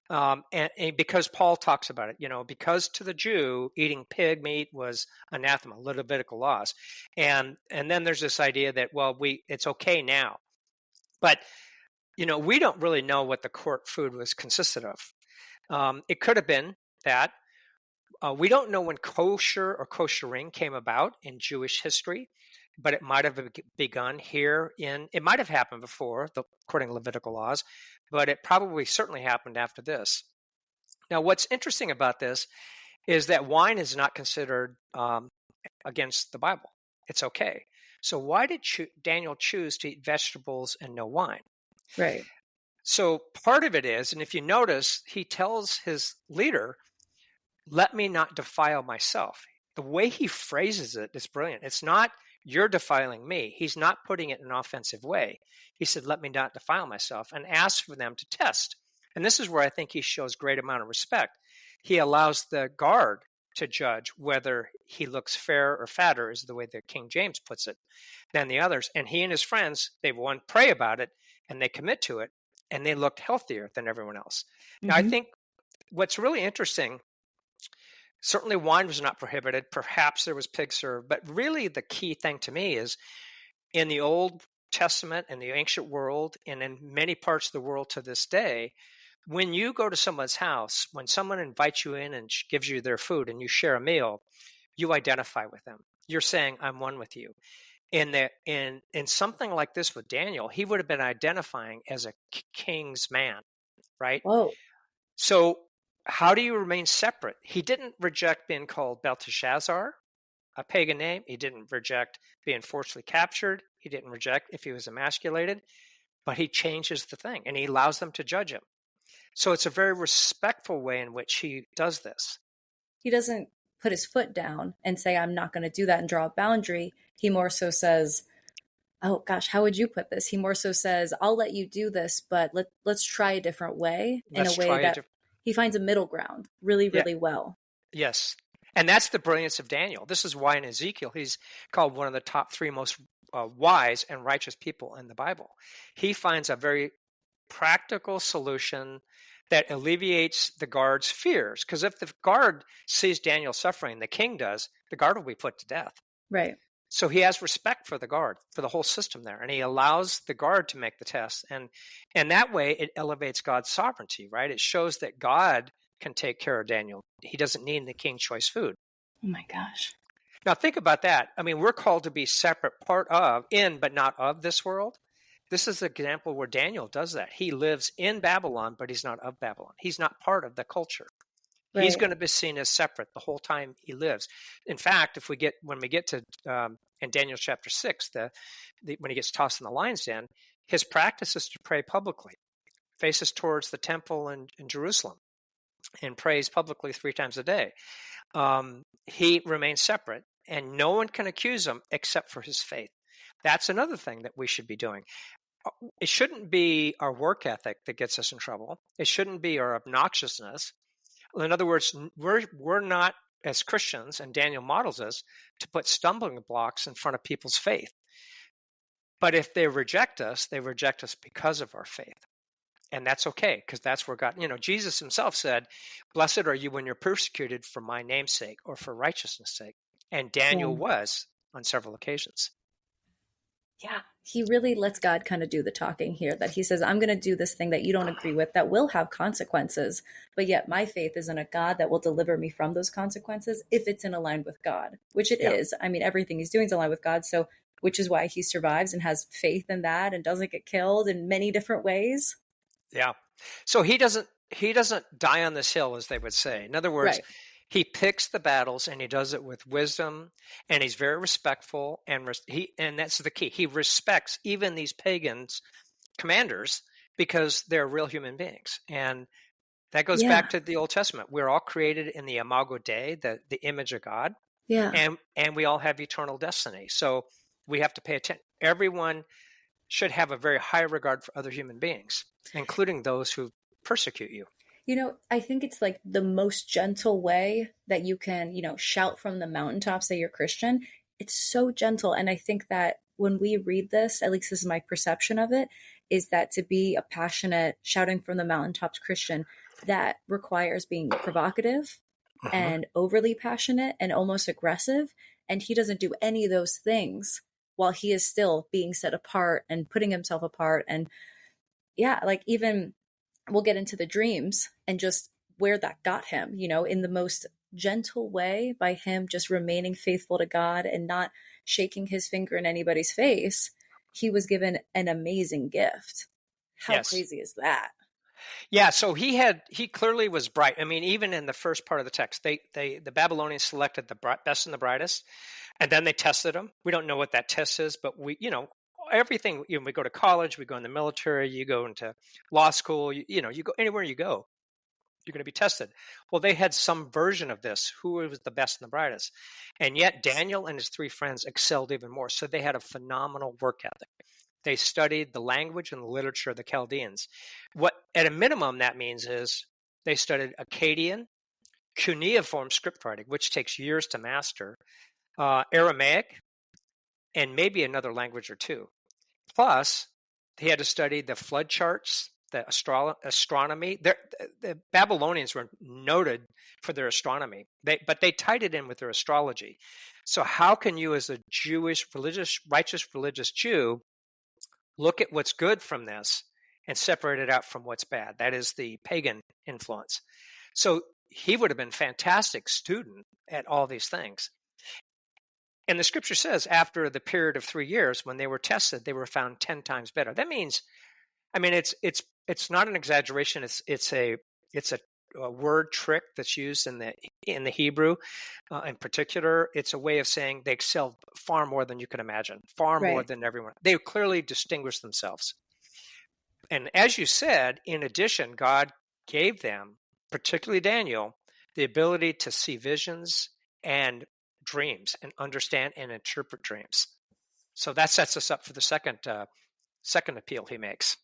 And because Paul talks about it, because to the Jew, eating pig meat was anathema, Levitical laws. And then there's this idea that, it's okay now. But, we don't really know what the court food was consisted of. It could have been that. We don't know when kosher or koshering came about in Jewish history, but it might have begun here it might have happened before, according to Levitical laws, but it probably certainly happened after this. Now, what's interesting about this is that wine is not considered against the Bible. It's okay. So why did Daniel choose to eat vegetables and no wine? Right. So part of it is, and if you notice, he tells his leader, let me not defile myself. The way he phrases it is brilliant. It's not, you're defiling me. He's not putting it in an offensive way. He said, let me not defile myself, and asked for them to test. And this is where I think he shows great amount of respect. He allows the guard to judge whether he looks fair or fatter, is the way that King James puts it, than the others. And he and his friends, they pray about it, and they commit to it, and they looked healthier than everyone else. Mm-hmm. Now, I think what's really interesting, certainly wine was not prohibited. Perhaps there was pig served. But really the key thing to me is in the Old Testament and the ancient world and in many parts of the world to this day, when you go to someone's house, when someone invites you in and gives you their food and you share a meal, you identify with them. You're saying, I'm one with you. In something like this with Daniel, he would have been identifying as a king's man, right? Whoa. So how do you remain separate? He didn't reject being called Belteshazzar, a pagan name. He didn't reject being forcibly captured. He didn't reject if he was emasculated, but he changes the thing and he allows them to judge him. So it's a very respectful way in which he does this. He doesn't put his foot down and say, I'm not going to do that and draw a boundary. He more so says, oh gosh, how would you put this? He more so says, I'll let you do this, but let's try a different way, in a way that he finds a middle ground really, really well. Yes. And that's the brilliance of Daniel. This is why in Ezekiel, he's called one of the top 3 most wise and righteous people in the Bible. He finds a very practical solution that alleviates the guard's fears. Because if the guard sees Daniel suffering, the king does, the guard will be put to death. Right. So he has respect for the guard, for the whole system there, and he allows the guard to make the test. And that way it elevates God's sovereignty, right? It shows that God can take care of Daniel. He doesn't need the king's choice food. Oh my gosh. Now think about that. I mean, we're called to be separate, part of, in, but not of this world. This is an example where Daniel does that. He lives in Babylon, but he's not of Babylon. He's not part of the culture. Right. He's going to be seen as separate the whole time he lives. In fact, when we get to in Daniel chapter 6, when he gets tossed in the lion's den, his practice is to pray publicly, faces towards the temple in Jerusalem, and prays publicly 3 times a day. He remains separate, and no one can accuse him except for his faith. That's another thing that we should be doing. It shouldn't be our work ethic that gets us in trouble. It shouldn't be our obnoxiousness. In other words, we're not, as Christians, and Daniel models us, to put stumbling blocks in front of people's faith. But if they reject us because of our faith. And that's okay, because that's where God, Jesus himself said, blessed are you when you're persecuted for my name's sake or for righteousness' sake. And Daniel was on several occasions. Yeah, he really lets God kind of do the talking here, that he says, I'm going to do this thing that you don't agree with that will have consequences, but yet my faith is in a God that will deliver me from those consequences if it's in line with God, which it is. I mean, everything he's doing is in line with God, so which is why he survives and has faith in that and doesn't get killed in many different ways. Yeah. So he doesn't die on this hill, as they would say. In other words, he picks the battles and he does it with wisdom, and he's very respectful, and that's the key. He respects even these pagans commanders because they're real human beings, and That goes back to the Old Testament. We're all created in the imago Dei, the image of God. Yeah. And we all have eternal destiny. So we have to pay attention. Everyone should have a very high regard for other human beings, including those who persecute you. You know, I think it's like the most gentle way that you can, you know, shout from the mountaintops that you're Christian. It's so gentle. And I think that when we read this, at least this is my perception of it, is that to be a passionate, shouting from the mountaintops Christian, that requires being provocative and overly passionate and almost aggressive. And he doesn't do any of those things while he is still being set apart and putting himself apart. And yeah, like even we'll get into the dreams and just where that got him, you know, in the most gentle way by him just remaining faithful to God and not shaking his finger in anybody's face. He was given an amazing gift. How crazy is that? Yeah, so he clearly was bright. I mean, even in the first part of the text, the Babylonians selected the best and the brightest, and then they tested them. We don't know what that test is, but everything, we go to college, we go in the military, you go into law school, you go anywhere you go, you're going to be tested. Well, they had some version of this, who was the best and the brightest. And yet Daniel and his three friends excelled even more. So they had a phenomenal work ethic. They studied the language and the literature of the Chaldeans. What, at a minimum, that means is they studied Akkadian, cuneiform script writing, which takes years to master, Aramaic, and maybe another language or two. Plus, he had to study the flood charts, the astronomy. The Babylonians were noted for their astronomy, but they tied it in with their astrology. So how can you, as a Jewish, righteous religious Jew, look at what's good from this and separate it out from what's bad? That is the pagan influence. So he would have been a fantastic student at all these things. And the scripture says after the period of 3 years, when they were tested, they were found 10 times better. That means, I mean, it's not an exaggeration. It's a word trick that's used in the Hebrew, in particular. It's a way of saying they excelled far more than you can imagine, far more than everyone. They clearly distinguished themselves. And as you said, in addition, God gave them, particularly Daniel, the ability to see visions and dreams and understand and interpret dreams. So that sets us up for the second appeal he makes.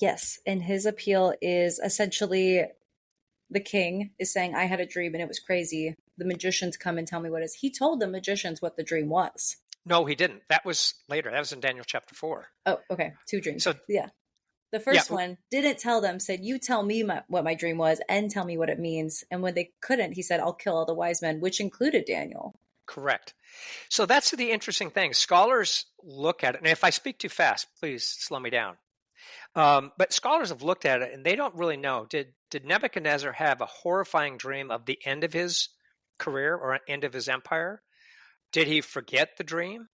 Yes, and his appeal is essentially the king is saying, I had a dream and it was crazy. The magicians come and tell me what it is. He told the magicians what the dream was. No, he didn't. That was later. That was in Daniel chapter 4. Oh, okay. 2 dreams. So yeah. The first one didn't tell them, said, you tell me what my dream was and tell me what it means. And when they couldn't, he said, I'll kill all the wise men, which included Daniel. Correct. So that's the interesting thing. Scholars look at it. And if I speak too fast, please slow me down. But scholars have looked at it and they don't really know. Did Nebuchadnezzar have a horrifying dream of the end of his career or end of his empire? Did he forget the dream?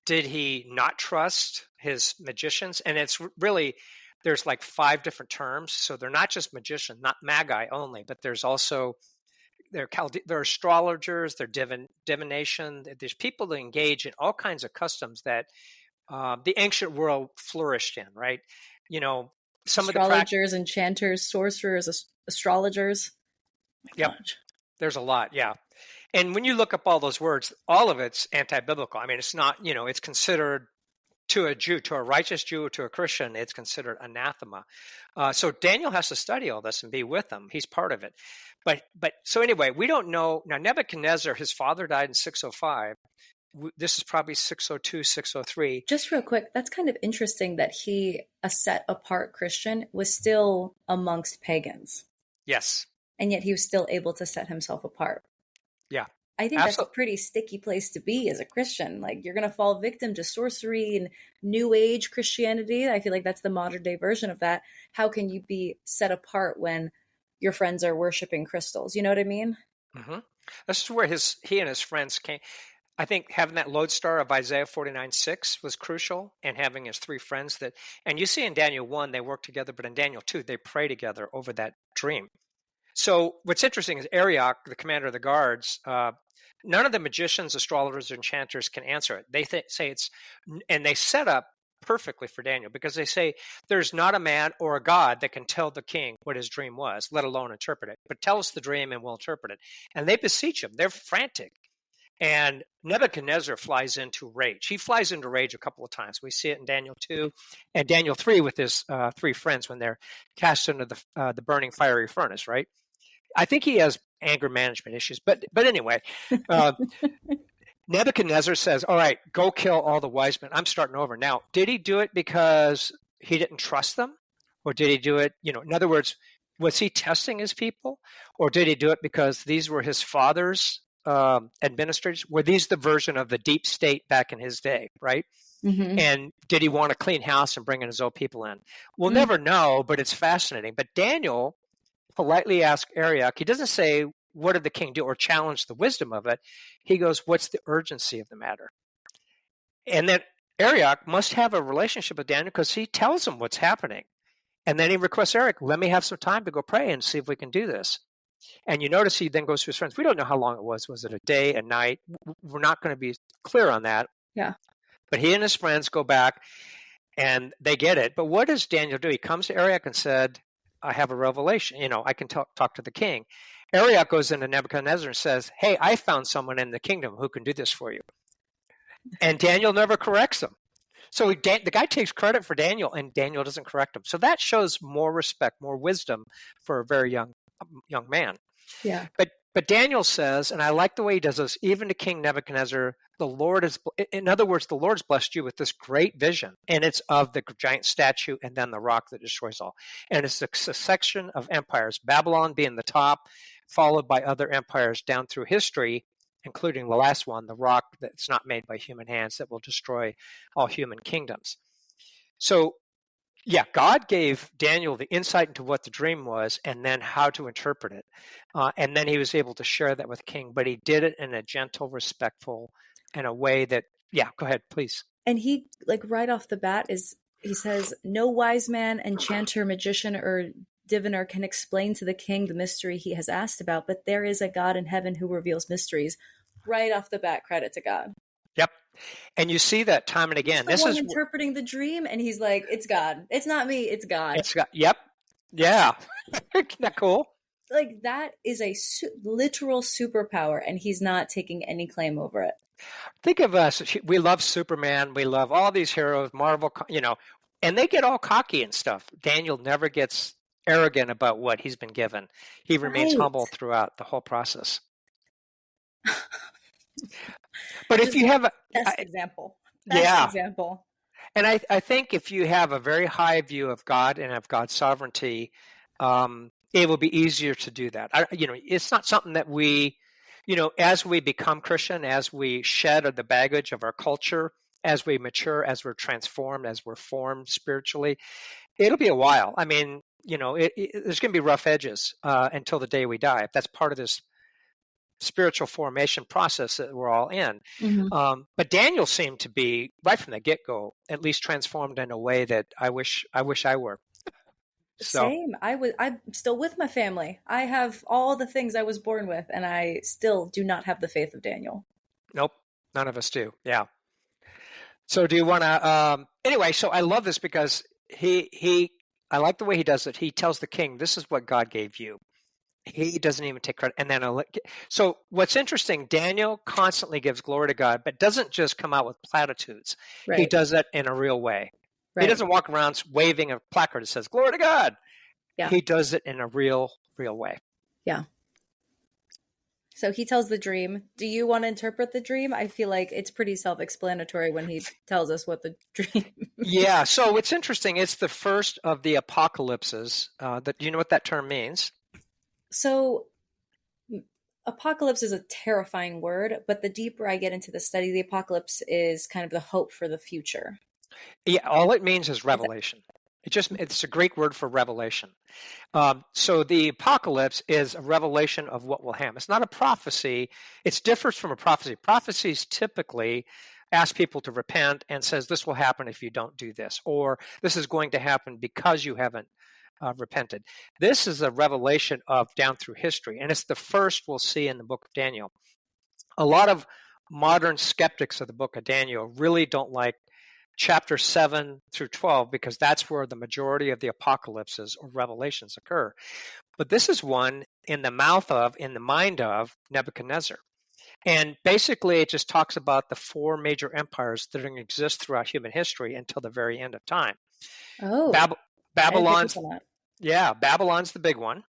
Did he not trust his magicians? And it's really, there's like 5 different terms. So they're not just magicians, not magi only, but there's also, they're astrologers, they're divination. There's people that engage in all kinds of customs that the ancient world flourished in, right? Some astrologers, enchanters, sorcerers, astrologers. Yep. There's a lot. Yeah. And when you look up all those words, all of it's anti-biblical. I mean, it's not, it's considered to a Jew, to a righteous Jew, to a Christian, it's considered anathema. So Daniel has to study all this and be with them. He's part of it. But so anyway, we don't know. Now, Nebuchadnezzar, his father died in 605. This is probably 602, 603. Just real quick, that's kind of interesting that he, a set apart Christian, was still amongst pagans. Yes. And yet he was still able to set himself apart. Yeah. I think that's a pretty sticky place to be as a Christian. Like, you're going to fall victim to sorcery and New Age Christianity. I feel like that's the modern day version of that. How can you be set apart when your friends are worshiping crystals? You know what I mean? Mm-hmm. This is where he and his friends came. I think having that lodestar of Isaiah 49:6 was crucial, and having his 3 friends and you see in Daniel 1, they work together, but in Daniel 2, they pray together over that dream. So what's interesting is Arioch, the commander of the guards, none of the magicians, astrologers, or enchanters can answer it. They say and they set up perfectly for Daniel, because they say there's not a man or a God that can tell the king what his dream was, let alone interpret it. But tell us the dream and we'll interpret it. And they beseech him. They're frantic. And Nebuchadnezzar flies into rage. He flies into rage a couple of times. We see it in Daniel 2 and Daniel 3 with his 3 friends when they're cast into the burning fiery furnace, right? I think he has anger management issues. But anyway, Nebuchadnezzar says, all right, go kill all the wise men. I'm starting over. Now, did he do it because he didn't trust them? Or did he do it, in other words, was he testing his people? Or did he do it because these were his father's administrators? Were these the version of the deep state back in his day, right? Mm-hmm. And did he want to clean house and bring in his own people in? We'll never know, but it's fascinating. But Daniel politely asked Arioch, he doesn't say, what did the king do, or challenge the wisdom of it. He goes, what's the urgency of the matter? And then Arioch must have a relationship with Daniel because he tells him what's happening. And then he requests Arioch, let me have some time to go pray and see if we can do this. And you notice he then goes to his friends. We don't know how long it was. Was it a day, a night? We're not going to be clear on that. Yeah. But he and his friends go back and they get it. But what does Daniel do? He comes to Arioch and said, I have a revelation. I can talk to the king. Arioch goes into Nebuchadnezzar and says, hey, I found someone in the kingdom who can do this for you. And Daniel never corrects him. So the guy takes credit for Daniel, and Daniel doesn't correct him. So that shows more respect, more wisdom for a very young man. Yeah. But Daniel says, and I like the way he does this, even to King Nebuchadnezzar, the Lord has blessed you with this great vision, and it's of the giant statue and then the rock that destroys all. And it's a succession of empires, Babylon being the top, followed by other empires down through history, including the last one, the rock that's not made by human hands that will destroy all human kingdoms. So, yeah, God gave Daniel the insight into what the dream was and then how to interpret it. And then he was able to share that with the king, but he did it in a gentle, respectful, and a way that, yeah, go ahead, please. And he, right off the bat, he says, no wise man, enchanter, magician, or diviner can explain to the king the mystery he has asked about, but there is a God in heaven who reveals mysteries. Right off the bat, credit to God. Yep. And you see that time and again. This is interpreting the dream, and he's like, it's God. It's not me, it's God. It's God. Yep. Yeah. Isn't that cool? That is a literal superpower, and he's not taking any claim over it. Think of us. We love Superman. We love all these heroes, Marvel, and they get all cocky and stuff. Daniel never gets arrogant about what he's been given. He remains humble throughout the whole process. But if you have best example. And I think if you have a very high view of God and of God's sovereignty, it will be easier to do that. It's not something that we, as we become Christian, as we shed the baggage of our culture, as we mature, as we're transformed, as we're formed spiritually, it'll be a while. I mean, there's going to be rough edges until the day we die. That's part of this spiritual formation process that we're all in. Mm-hmm. But Daniel seemed to be, right from the get-go, at least transformed in a way that I wish I were. So. Same. I'm still with my family. I have all the things I was born with, and I still do not have the faith of Daniel. Nope. None of us do. Yeah. So do you want to, anyway, so I love this because I like the way he does it. He tells the king, this is what God gave you. He doesn't even take credit. And then, so what's interesting, Daniel constantly gives glory to God, but doesn't just come out with platitudes. Right. He does that in a real way. Right. He doesn't walk around waving a placard that says, glory to God. Yeah. He does it in a real way. Yeah. So he tells the dream. Do you want to interpret the dream? I feel like it's pretty self-explanatory when he tells us what the dream is. Yeah. So it's interesting. It's the first of the apocalypses. Do you know what that term means? So apocalypse is a terrifying word, but the deeper I get into the study, the apocalypse is kind of the hope for the future. Yeah, all it means is revelation. It's a Greek word for revelation. So the apocalypse is a revelation of what will happen. It's not a prophecy. It differs from a prophecy. Prophecies typically ask people to repent and says this will happen if you don't do this, or this is going to happen because you haven't repented. This is a revelation of down through history, and it's the first we'll see in the book of Daniel. A lot of modern skeptics of the book of Daniel really don't like chapter 7 through 12, because that's where the majority of the apocalypses or revelations occur. But this is one in the mind of Nebuchadnezzar. And basically, it just talks about the four major empires that are going to exist throughout human history until the very end of time. Oh, Babylon's the big one.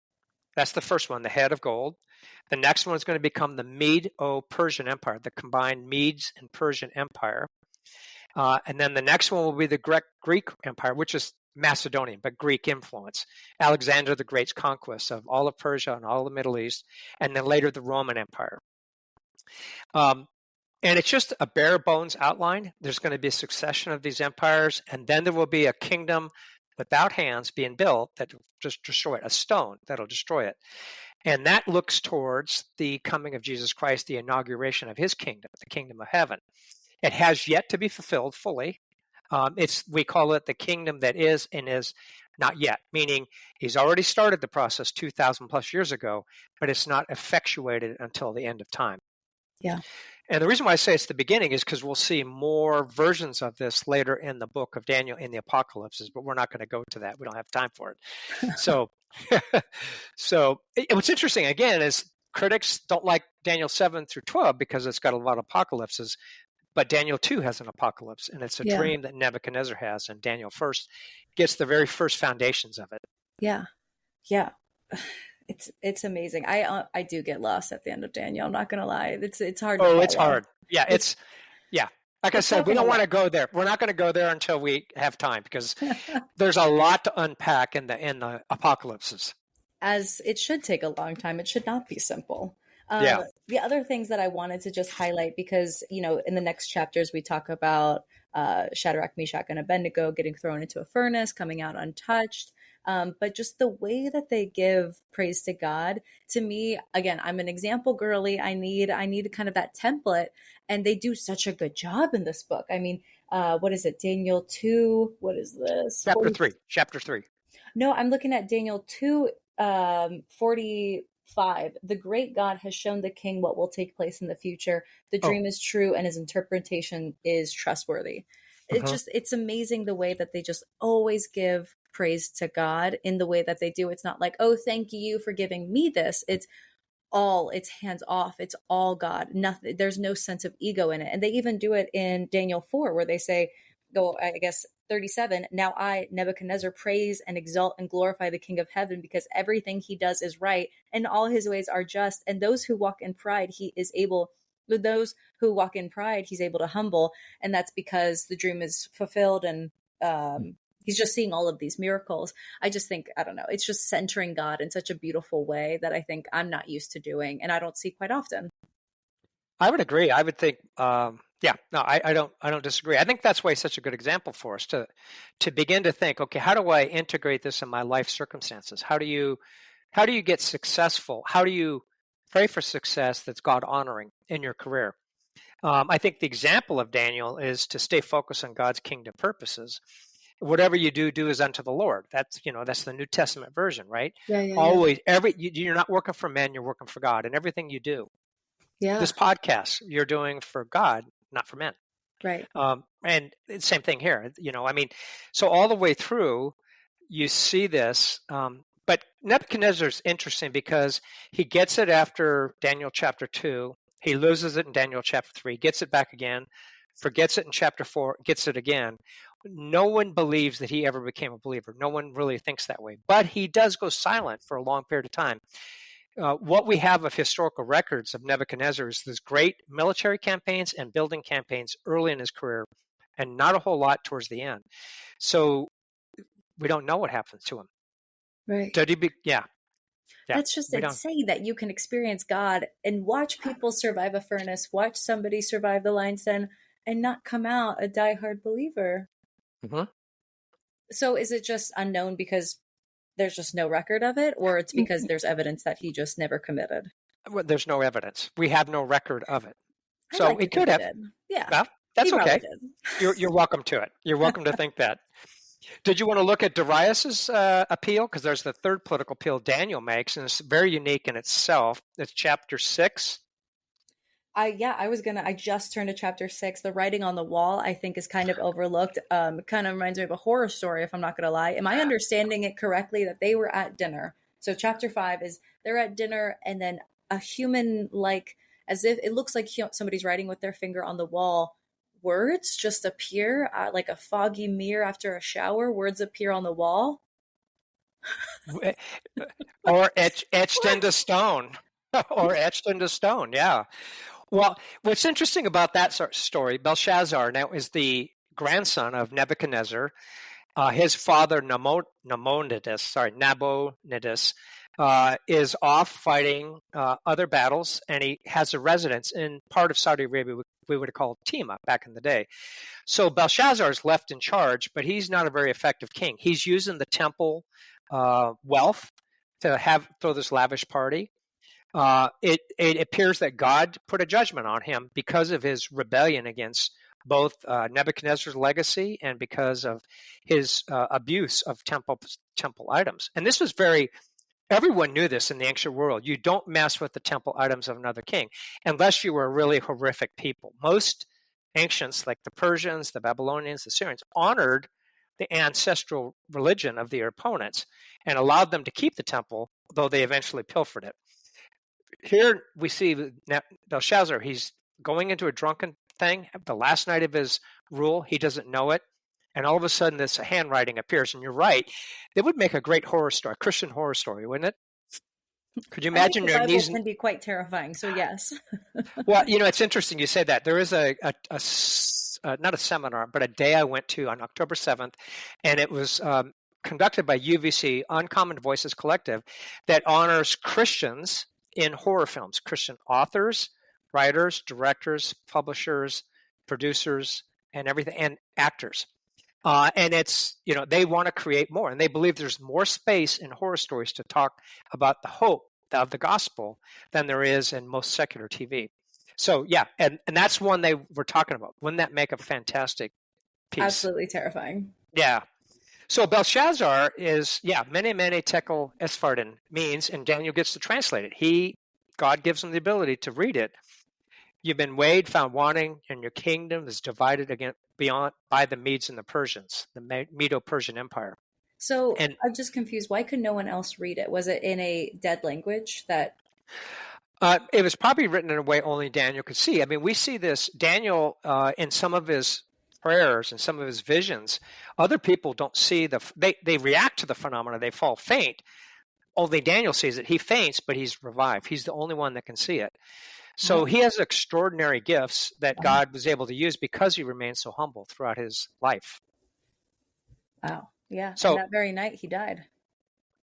That's the first one, the head of gold. The next one is going to become the Medo-Persian Empire, the combined Medes and Persian Empire. And then the next one will be the Greek Empire, which is Macedonian, but Greek influence. Alexander the Great's conquest of all of Persia and all of the Middle East, and then later the Roman Empire. And it's just a bare bones outline. There's going to be a succession of these empires, and then there will be a kingdom without hands being built that will just destroy it, a stone that'll destroy it. And that looks towards the coming of Jesus Christ, the inauguration of his kingdom, the kingdom of heaven. It has yet to be fulfilled fully. We call it the kingdom that is and is not yet, meaning he's already started the process 2,000 plus years ago, but it's not effectuated until the end of time. Yeah. And the reason why I say it's the beginning is because we'll see more versions of this later in the book of Daniel in the apocalypses, but we're not going to go to that. We don't have time for it. So what's interesting, again, is critics don't like Daniel 7 through 12 because it's got a lot of apocalypses, but Daniel 2 has an apocalypse, and it's a dream that Nebuchadnezzar has, and Daniel first gets the very first foundations of it. Yeah. Yeah. It's amazing. I do get lost at the end of Daniel. I'm not going to lie. It's hard. It's hard. Yeah. Like I said, we don't want to go there. We're not going to go there until we have time because there's a lot to unpack in the apocalypses. As it should take a long time. It should not be simple. The other things that I wanted to just highlight, because, in the next chapters, we talk about Shadrach, Meshach, and Abednego getting thrown into a furnace, coming out untouched. But just the way that they give praise to God, to me, again, I'm an example girly. I need kind of that template, and they do such a good job in this book. I mean, what is it? Daniel 2. What is this? Chapter 3. No, I'm looking at Daniel 2, 45. The great God has shown the king what will take place in the future. The dream is true and his interpretation is trustworthy. It's amazing the way that they just always give praise to God in the way that they do. It's not like, oh, thank you for giving me this. It's hands off. It's all God. Nothing. There's no sense of ego in it. And they even do it in Daniel 4, where they say, I guess 37, now I, Nebuchadnezzar, praise and exalt and glorify the King of heaven, because everything he does is right and all his ways are just. And those who walk in pride, he's able to humble. And that's because the dream is fulfilled, and he's just seeing all of these miracles. I just think, I don't know, it's just centering God in such a beautiful way that I think I'm not used to doing, and I don't see quite often. I would agree. I would think, I don't disagree. I think that's why he's such a good example for us to begin to think, okay, how do I integrate this in my life circumstances? How do you get successful? How do you pray for success that's God honoring in your career? I think the example of Daniel is to stay focused on God's kingdom purposes. Whatever you do is unto the Lord. That's the New Testament version, right? Always, you're not working for men, you're working for God, and everything you do. Yeah. This podcast you're doing for God, not for men. Right. And same thing here. So all the way through, you see this. But Nebuchadnezzar is interesting because he gets it after Daniel chapter 2. He loses it in Daniel chapter 3, gets it back again, forgets it in chapter 4, gets it again. No one believes that he ever became a believer. No one really thinks that way. But he does go silent for a long period of time. What we have of historical records of Nebuchadnezzar is this great military campaigns and building campaigns early in his career, and not a whole lot towards the end. So we don't know what happens to him. Right. That's just insane that you can experience God and watch people survive a furnace, watch somebody survive the lion's den, and not come out a diehard believer. Mm-hmm. So is it just unknown because there's just no record of it, or it's because there's evidence that he just never committed? Well, there's no evidence. We have no record of it. So it could have. Yeah. Well, that's okay. You're welcome to it. You're welcome to think that. Did you want to look at Darius's appeal? Because there's the third political appeal Daniel makes, and it's very unique in itself. It's chapter 6. I just turned to chapter 6. The writing on the wall, I think, is kind of overlooked. Kind of reminds me of a horror story, if I'm not going to lie. Am I understanding it correctly that they were at dinner? So chapter 5 is they're at dinner, and then a human, like, as if it looks like somebody's writing with their finger on the wall. Words just appear, like a foggy mirror after a shower. Words appear on the wall. Or etched into stone. Or etched into stone, yeah. Well, what's interesting about that sort of story, Belshazzar now is the grandson of Nebuchadnezzar. His father, Nabonidus, is off fighting other battles, and he has a residence in part of Saudi Arabia we would have called Tima back in the day. So Belshazzar is left in charge, but he's not a very effective king. He's using the temple wealth to throw this lavish party. It appears that God put a judgment on him because of his rebellion against both Nebuchadnezzar's legacy and because of his abuse of temple items. And this was everyone knew this in the ancient world. You don't mess with the temple items of another king unless you were a really horrific people. Most ancients, like the Persians, the Babylonians, the Syrians, honored the ancestral religion of their opponents and allowed them to keep the temple, though they eventually pilfered it. Here we see Belshazzar, he's going into a drunken thing, the last night of his rule, he doesn't know it, and all of a sudden this handwriting appears, and you're right, it would make a great horror story, a Christian horror story, wouldn't it? Could you imagine your knees? Can be quite terrifying, so yes. Well, it's interesting you say that. There is not a seminar, but a day I went to on October 7th, and it was conducted by UVC, Uncommon Voices Collective, that honors Christians in horror films, Christian authors, writers, directors, publishers, producers, and everything, and actors. And it's, they want to create more, and they believe there's more space in horror stories to talk about the hope of the gospel than there is in most secular TV. So, yeah, and that's one they were talking about. Wouldn't that make a fantastic piece? Absolutely terrifying. Yeah. So Belshazzar is, mene mene tekel esfarden means, and Daniel gets to translate it. God gives him the ability to read it. You've been weighed, found wanting, and your kingdom is divided by the Medes and the Persians, the Medo-Persian Empire. So I'm just confused. Why could no one else read it? Was it in a dead language that? It was probably written in a way only Daniel could see. I mean, we see this, Daniel, in some of his prayers and some of his visions, other people don't see they react to the phenomena, they fall faint. Only Daniel sees it. He faints, but he's revived. He's the only one that can see it. So he has extraordinary gifts that God was able to use because he remained so humble throughout his life. Wow. Yeah. So that very night he died.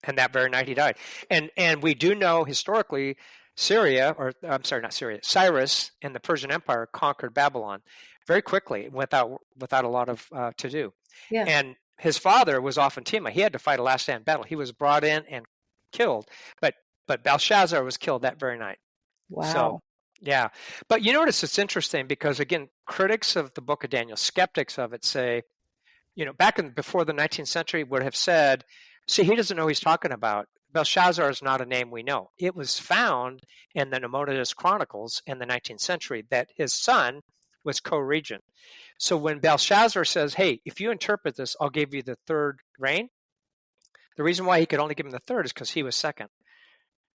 And we do know historically Cyrus and the Persian Empire conquered Babylon very quickly without a lot of to do. Yeah. And his father was off in Tima. He had to fight a last stand battle. He was brought in and killed, but Belshazzar was killed that very night. Wow. So, yeah. But you notice it's interesting because, again, critics of the book of Daniel, skeptics of it say, before the 19th century would have said, see, he doesn't know who he's talking about. Belshazzar is not a name we know. It was found in the Nabonidus Chronicles in the 19th century that his son was co-regent. So when Belshazzar says, hey, if you interpret this, I'll give you the third reign, the reason why he could only give him the third is because he was second.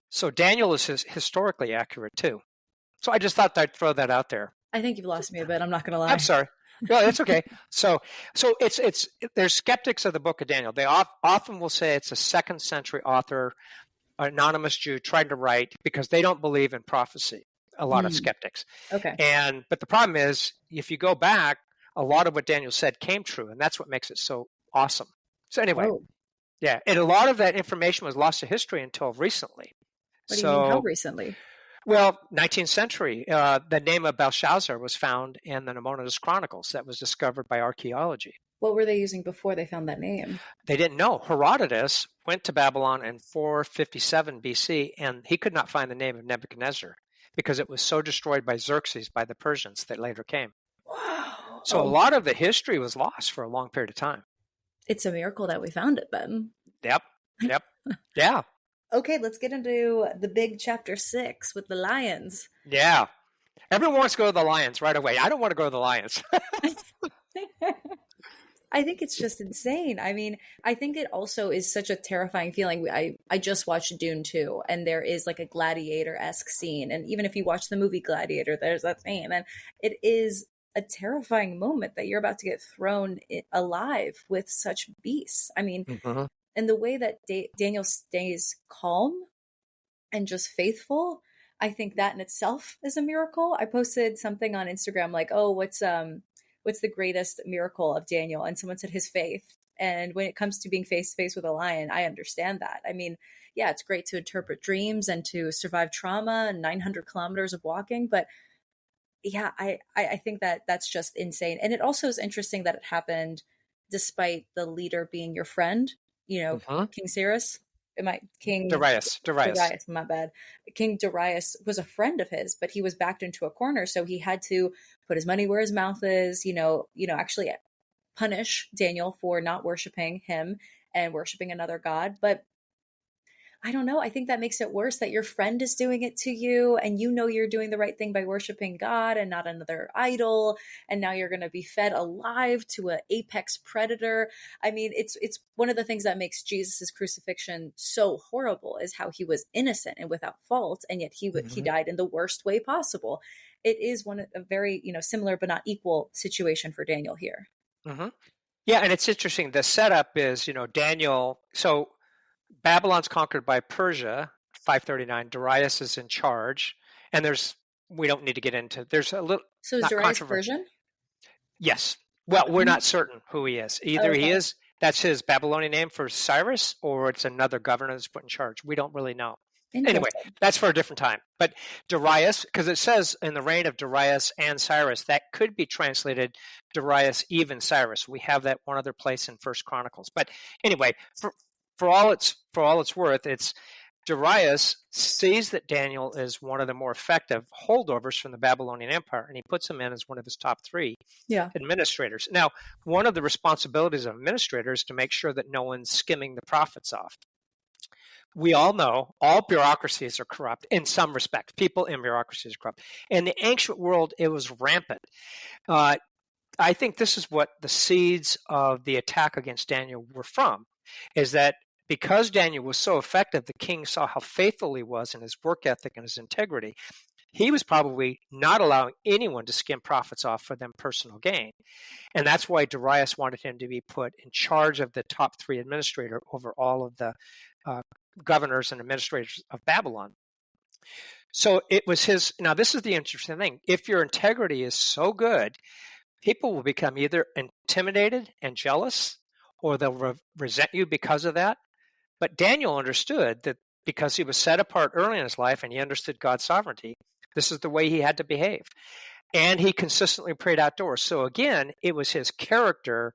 So Daniel is historically accurate too. So I just thought I'd throw that out there. I think you've lost me a bit. I'm not going to lie. I'm sorry. No, that's okay. So there's skeptics of the book of Daniel. They often will say it's a second century author, anonymous Jew trying to write because they don't believe in prophecy. A lot of skeptics. Okay. But the problem is, if you go back, a lot of what Daniel said came true, and that's what makes it so awesome. So anyway, yeah, and a lot of that information was lost to history until recently. What do you mean, how recently? Well, 19th century. The name of Belshazzar was found in the Nabonidus Chronicles that was discovered by archaeology. What were they using before they found that name? They didn't know. Herodotus went to Babylon in 457 BC, and he could not find the name of Nebuchadnezzar because it was so destroyed by Xerxes, by the Persians that later came. Wow. So a lot of the history was lost for a long period of time. It's a miracle that we found it, Ben. Yep. Yeah. Okay, let's get into the big chapter 6 with the lions. Yeah. Everyone wants to go to the lions right away. I don't want to go to the lions. I think it's just insane. I mean, I think it also is such a terrifying feeling. I just watched Dune 2, and there is like a gladiator-esque scene. And even if you watch the movie Gladiator, there's that scene. And it is a terrifying moment that you're about to get thrown alive with such beasts. I mean, and the way that Daniel stays calm and just faithful, I think that in itself is a miracle. I posted something on Instagram like, oh, what's the greatest miracle of Daniel? And someone said his faith. And when it comes to being face to face with a lion, I understand that. I mean, yeah, it's great to interpret dreams and to survive trauma and 900 kilometers of walking. But yeah, I think that that's just insane. And it also is interesting that it happened despite the leader being your friend, King Cyrus. Darius, my bad. King Darius was a friend of his, but he was backed into a corner, so he had to put his money where his mouth is, actually punish Daniel for not worshiping him and worshiping another god. But I don't know. I think that makes it worse that your friend is doing it to you and you're doing the right thing by worshiping God and not another idol. And now you're going to be fed alive to an apex predator. I mean, it's one of the things that makes Jesus's crucifixion so horrible is how he was innocent and without fault. And yet he died in the worst way possible. It is a very, similar but not equal situation for Daniel here. Mm-hmm. Yeah. And it's interesting. The setup is, Daniel. So Babylon's conquered by Persia, 539. Darius is in charge, and we don't need to get into. There's a little. So is Darius Persian? Yes. Well, we're not certain who he is. Either he is. That's his Babylonian name for Cyrus, or it's another governor that's put in charge. We don't really know. Anyway, that's for a different time. But Darius, because it says in the reign of Darius and Cyrus, that could be translated Darius even Cyrus. We have that one other place in First Chronicles. But anyway, for all it's worth, it's Darius sees that Daniel is one of the more effective holdovers from the Babylonian Empire, and he puts him in as one of his top 3 administrators. Now, one of the responsibilities of administrators is to make sure that no one's skimming the profits off. We all know all bureaucracies are corrupt in some respect. People in bureaucracies are corrupt. In the ancient world, it was rampant. I think this is what the seeds of the attack against Daniel were from, is that because Daniel was so effective, the king saw how faithful he was in his work ethic and his integrity. He was probably not allowing anyone to skim profits off for them personal gain. And that's why Darius wanted him to be put in charge of the top 3 administrator over all of the governors and administrators of Babylon. So it was his. Now, this is the interesting thing. If your integrity is so good, people will become either intimidated and jealous, or they'll resent you because of that. But Daniel understood that because he was set apart early in his life and he understood God's sovereignty, this is the way he had to behave. And he consistently prayed outdoors. So again, it was his character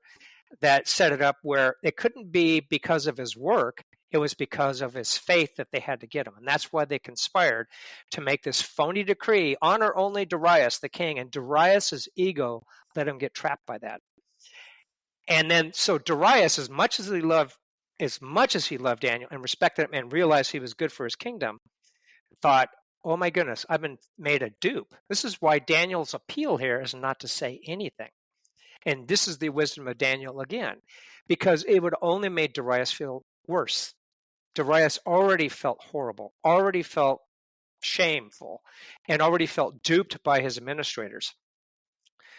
that set it up where it couldn't be because of his work. It was because of his faith that they had to get him. And that's why they conspired to make this phony decree, honor only Darius, the king. And Darius's ego let him get trapped by that. And then, so Darius, as much as he loved Daniel and respected him and realized he was good for his kingdom, thought, oh my goodness, I've been made a dupe. This is why Daniel's appeal here is not to say anything. And this is the wisdom of Daniel again, because it would only make Darius feel worse. Darius already felt horrible, already felt shameful, and already felt duped by his administrators.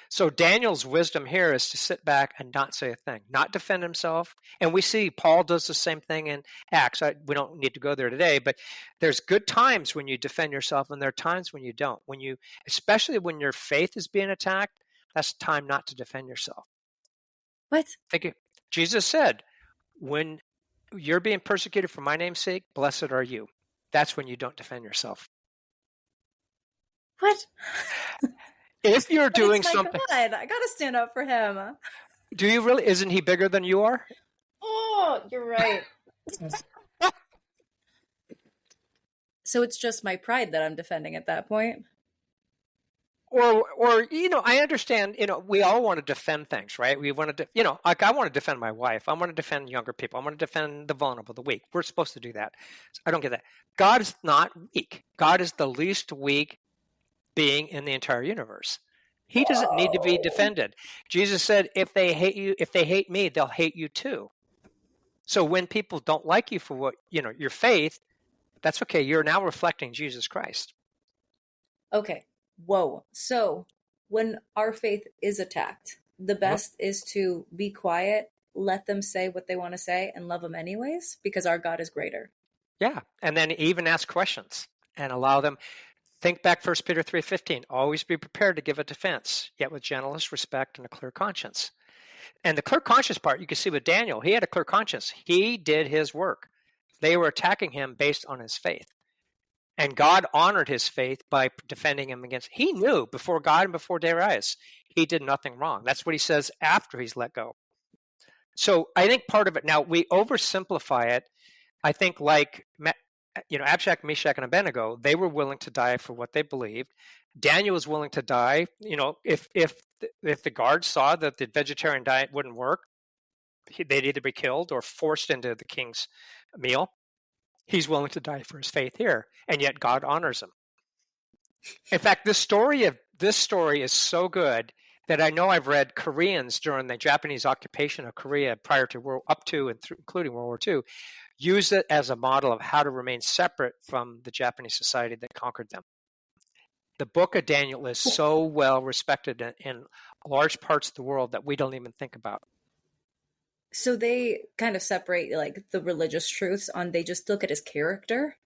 So Daniel's wisdom here is to sit back and not say a thing, not defend himself. And we see Paul does the same thing in Acts. We don't need to go there today, but there's good times when you defend yourself, and there are times when you don't. Especially when your faith is being attacked, that's time not to defend yourself. What? Thank you. Jesus said, when you're being persecuted for my name's sake, blessed are you. That's when you don't defend yourself. What? If you're doing something, God, I gotta stand up for him. Do you really? Isn't he bigger than you are? Oh, you're right. So it's just my pride that I'm defending at that point. Or I understand. We all want to defend things, right? We want to, like I want to defend my wife. I want to defend younger people. I want to defend the vulnerable, the weak. We're supposed to do that. I don't get that. God is not weak. God is the least weak being in the entire universe. He doesn't need to be defended. Jesus said, if they hate me, they'll hate you too. So when people don't like you for what, your faith, that's okay. You're now reflecting Jesus Christ. Okay. Whoa. So when our faith is attacked, the best is to be quiet, let them say what they want to say, and love them anyways, because our God is greater. Yeah. And then even ask questions and allow them. Think back 1 Peter 3:15. Always be prepared to give a defense, yet with gentleness, respect, and a clear conscience. And the clear conscience part, you can see with Daniel, he had a clear conscience. He did his work. They were attacking him based on his faith. And God honored his faith by defending him against. He knew before God and before Darius, he did nothing wrong. That's what he says after he's let go. So I think part of it, now we oversimplify it. I think like, Abshak, Meshach, and Abednego, they were willing to die for what they believed. Daniel was willing to die. If the guards saw that the vegetarian diet wouldn't work, they'd either be killed or forced into the king's meal. He's willing to die for his faith here, and yet God honors him. In fact, this story is so good that I know I've read Koreans during the Japanese occupation of Korea prior to up to and including World War II, use it as a model of how to remain separate from the Japanese society that conquered them. The book of Daniel is so well respected in large parts of the world that we don't even think about. So they kind of separate like the religious truths they just look at his character.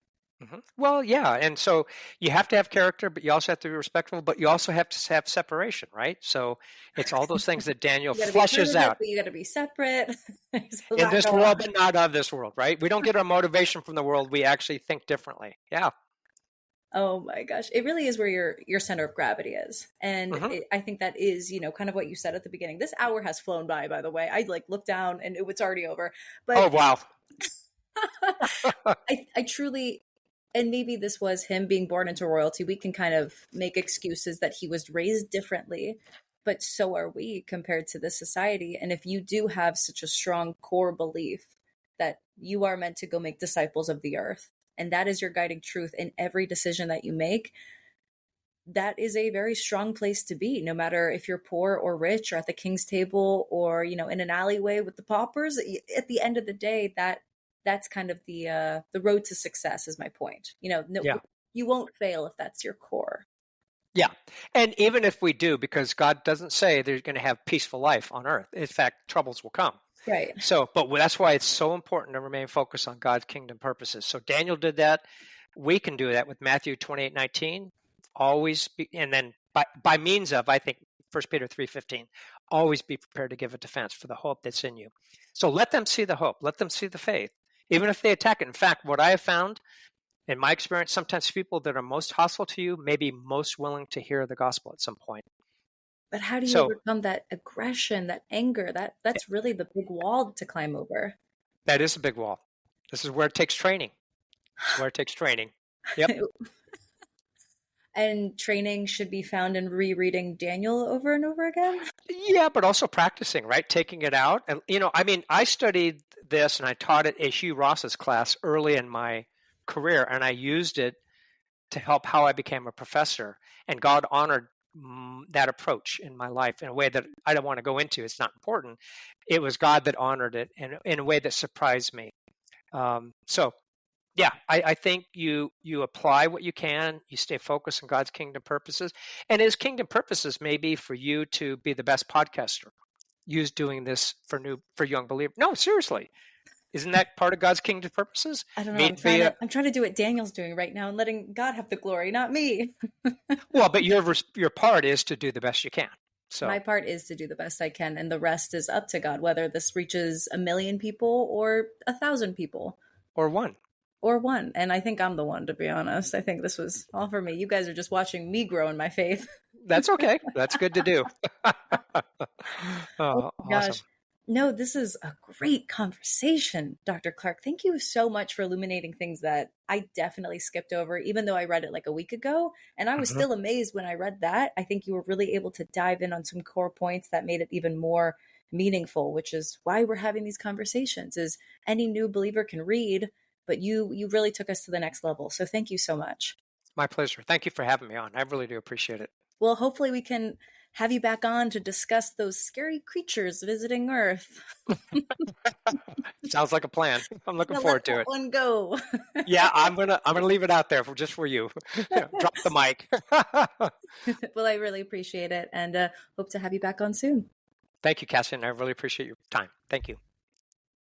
Mm-hmm. Well, yeah. And so you have to have character, but you also have to be respectful, but you also have to have separation, right? So it's all those things that Daniel fleshes out. But you got to be separate. In this world, but not of this world, right? We don't get our motivation from the world. We actually think differently. Yeah. Oh my gosh. It really is where your center of gravity is. And I think that is, kind of what you said at the beginning. This hour has flown by the way. I looked down and it's already over. But oh, wow. I truly, and maybe this was him being born into royalty. We can kind of make excuses that he was raised differently, but so are we compared to this society. And if you do have such a strong core belief that you are meant to go make disciples of the earth, and that is your guiding truth in every decision that you make, that is a very strong place to be, no matter if you're poor or rich or at the king's table or, in an alleyway with the paupers. At the end of the day, that's kind of the road to success is my point. You won't fail if that's your core. Yeah. And even if we do, because God doesn't say they're going to have peaceful life on earth. In fact, troubles will come. Right. So, but that's why it's so important to remain focused on God's kingdom purposes. So Daniel did that. We can do that with Matthew 28:19. Always be, and then by means of, I think, 1 Peter 3:15, always be prepared to give a defense for the hope that's in you. So let them see the hope. Let them see the faith, even if they attack it. In fact, what I have found in my experience, sometimes people that are most hostile to you may be most willing to hear the gospel at some point. But how do you overcome that aggression, that anger? That's really the big wall to climb over. That is a big wall. This is where it takes training. Yep. And training should be found in rereading Daniel over and over again? Yeah, but also practicing, right? Taking it out. And, I studied this and I taught it at Hugh Ross's class early in my career, and I used it to help how I became a professor. And God honored that approach in my life in a way that I don't want to go into. It's not important. It was God that honored it in a way that surprised me. Yeah, I think you apply what you can. You stay focused on God's kingdom purposes. And his kingdom purposes may be for you to be the best podcaster. Use doing this for young believers. No, seriously. Isn't that part of God's kingdom purposes? I don't know. I'm trying to do what Daniel's doing right now and letting God have the glory, not me. Well, but your part is to do the best you can. So my part is to do the best I can, and the rest is up to God, whether this reaches 1 million people or 1,000 people. Or one. And I think I'm the one, to be honest. I think this was all for me. You guys are just watching me grow in my faith. That's okay. That's good to do. Oh gosh. Awesome. No, this is a great conversation, Dr. Clark. Thank you so much for illuminating things that I definitely skipped over, even though I read it like a week ago. And I was still amazed when I read that. I think you were really able to dive in on some core points that made it even more meaningful, which is why we're having these conversations. Is any new believer can read, but you really took us to the next level. So thank you so much. My pleasure. Thank you for having me on. I really do appreciate it. Well, hopefully we can have you back on to discuss those scary creatures visiting Earth. Sounds like a plan. I'm looking forward to it. Let that one go. Yeah, I'm gonna leave it out there just for you. Drop the mic. Well, I really appreciate it, and hope to have you back on soon. Thank you, Cassian. I really appreciate your time. Thank you.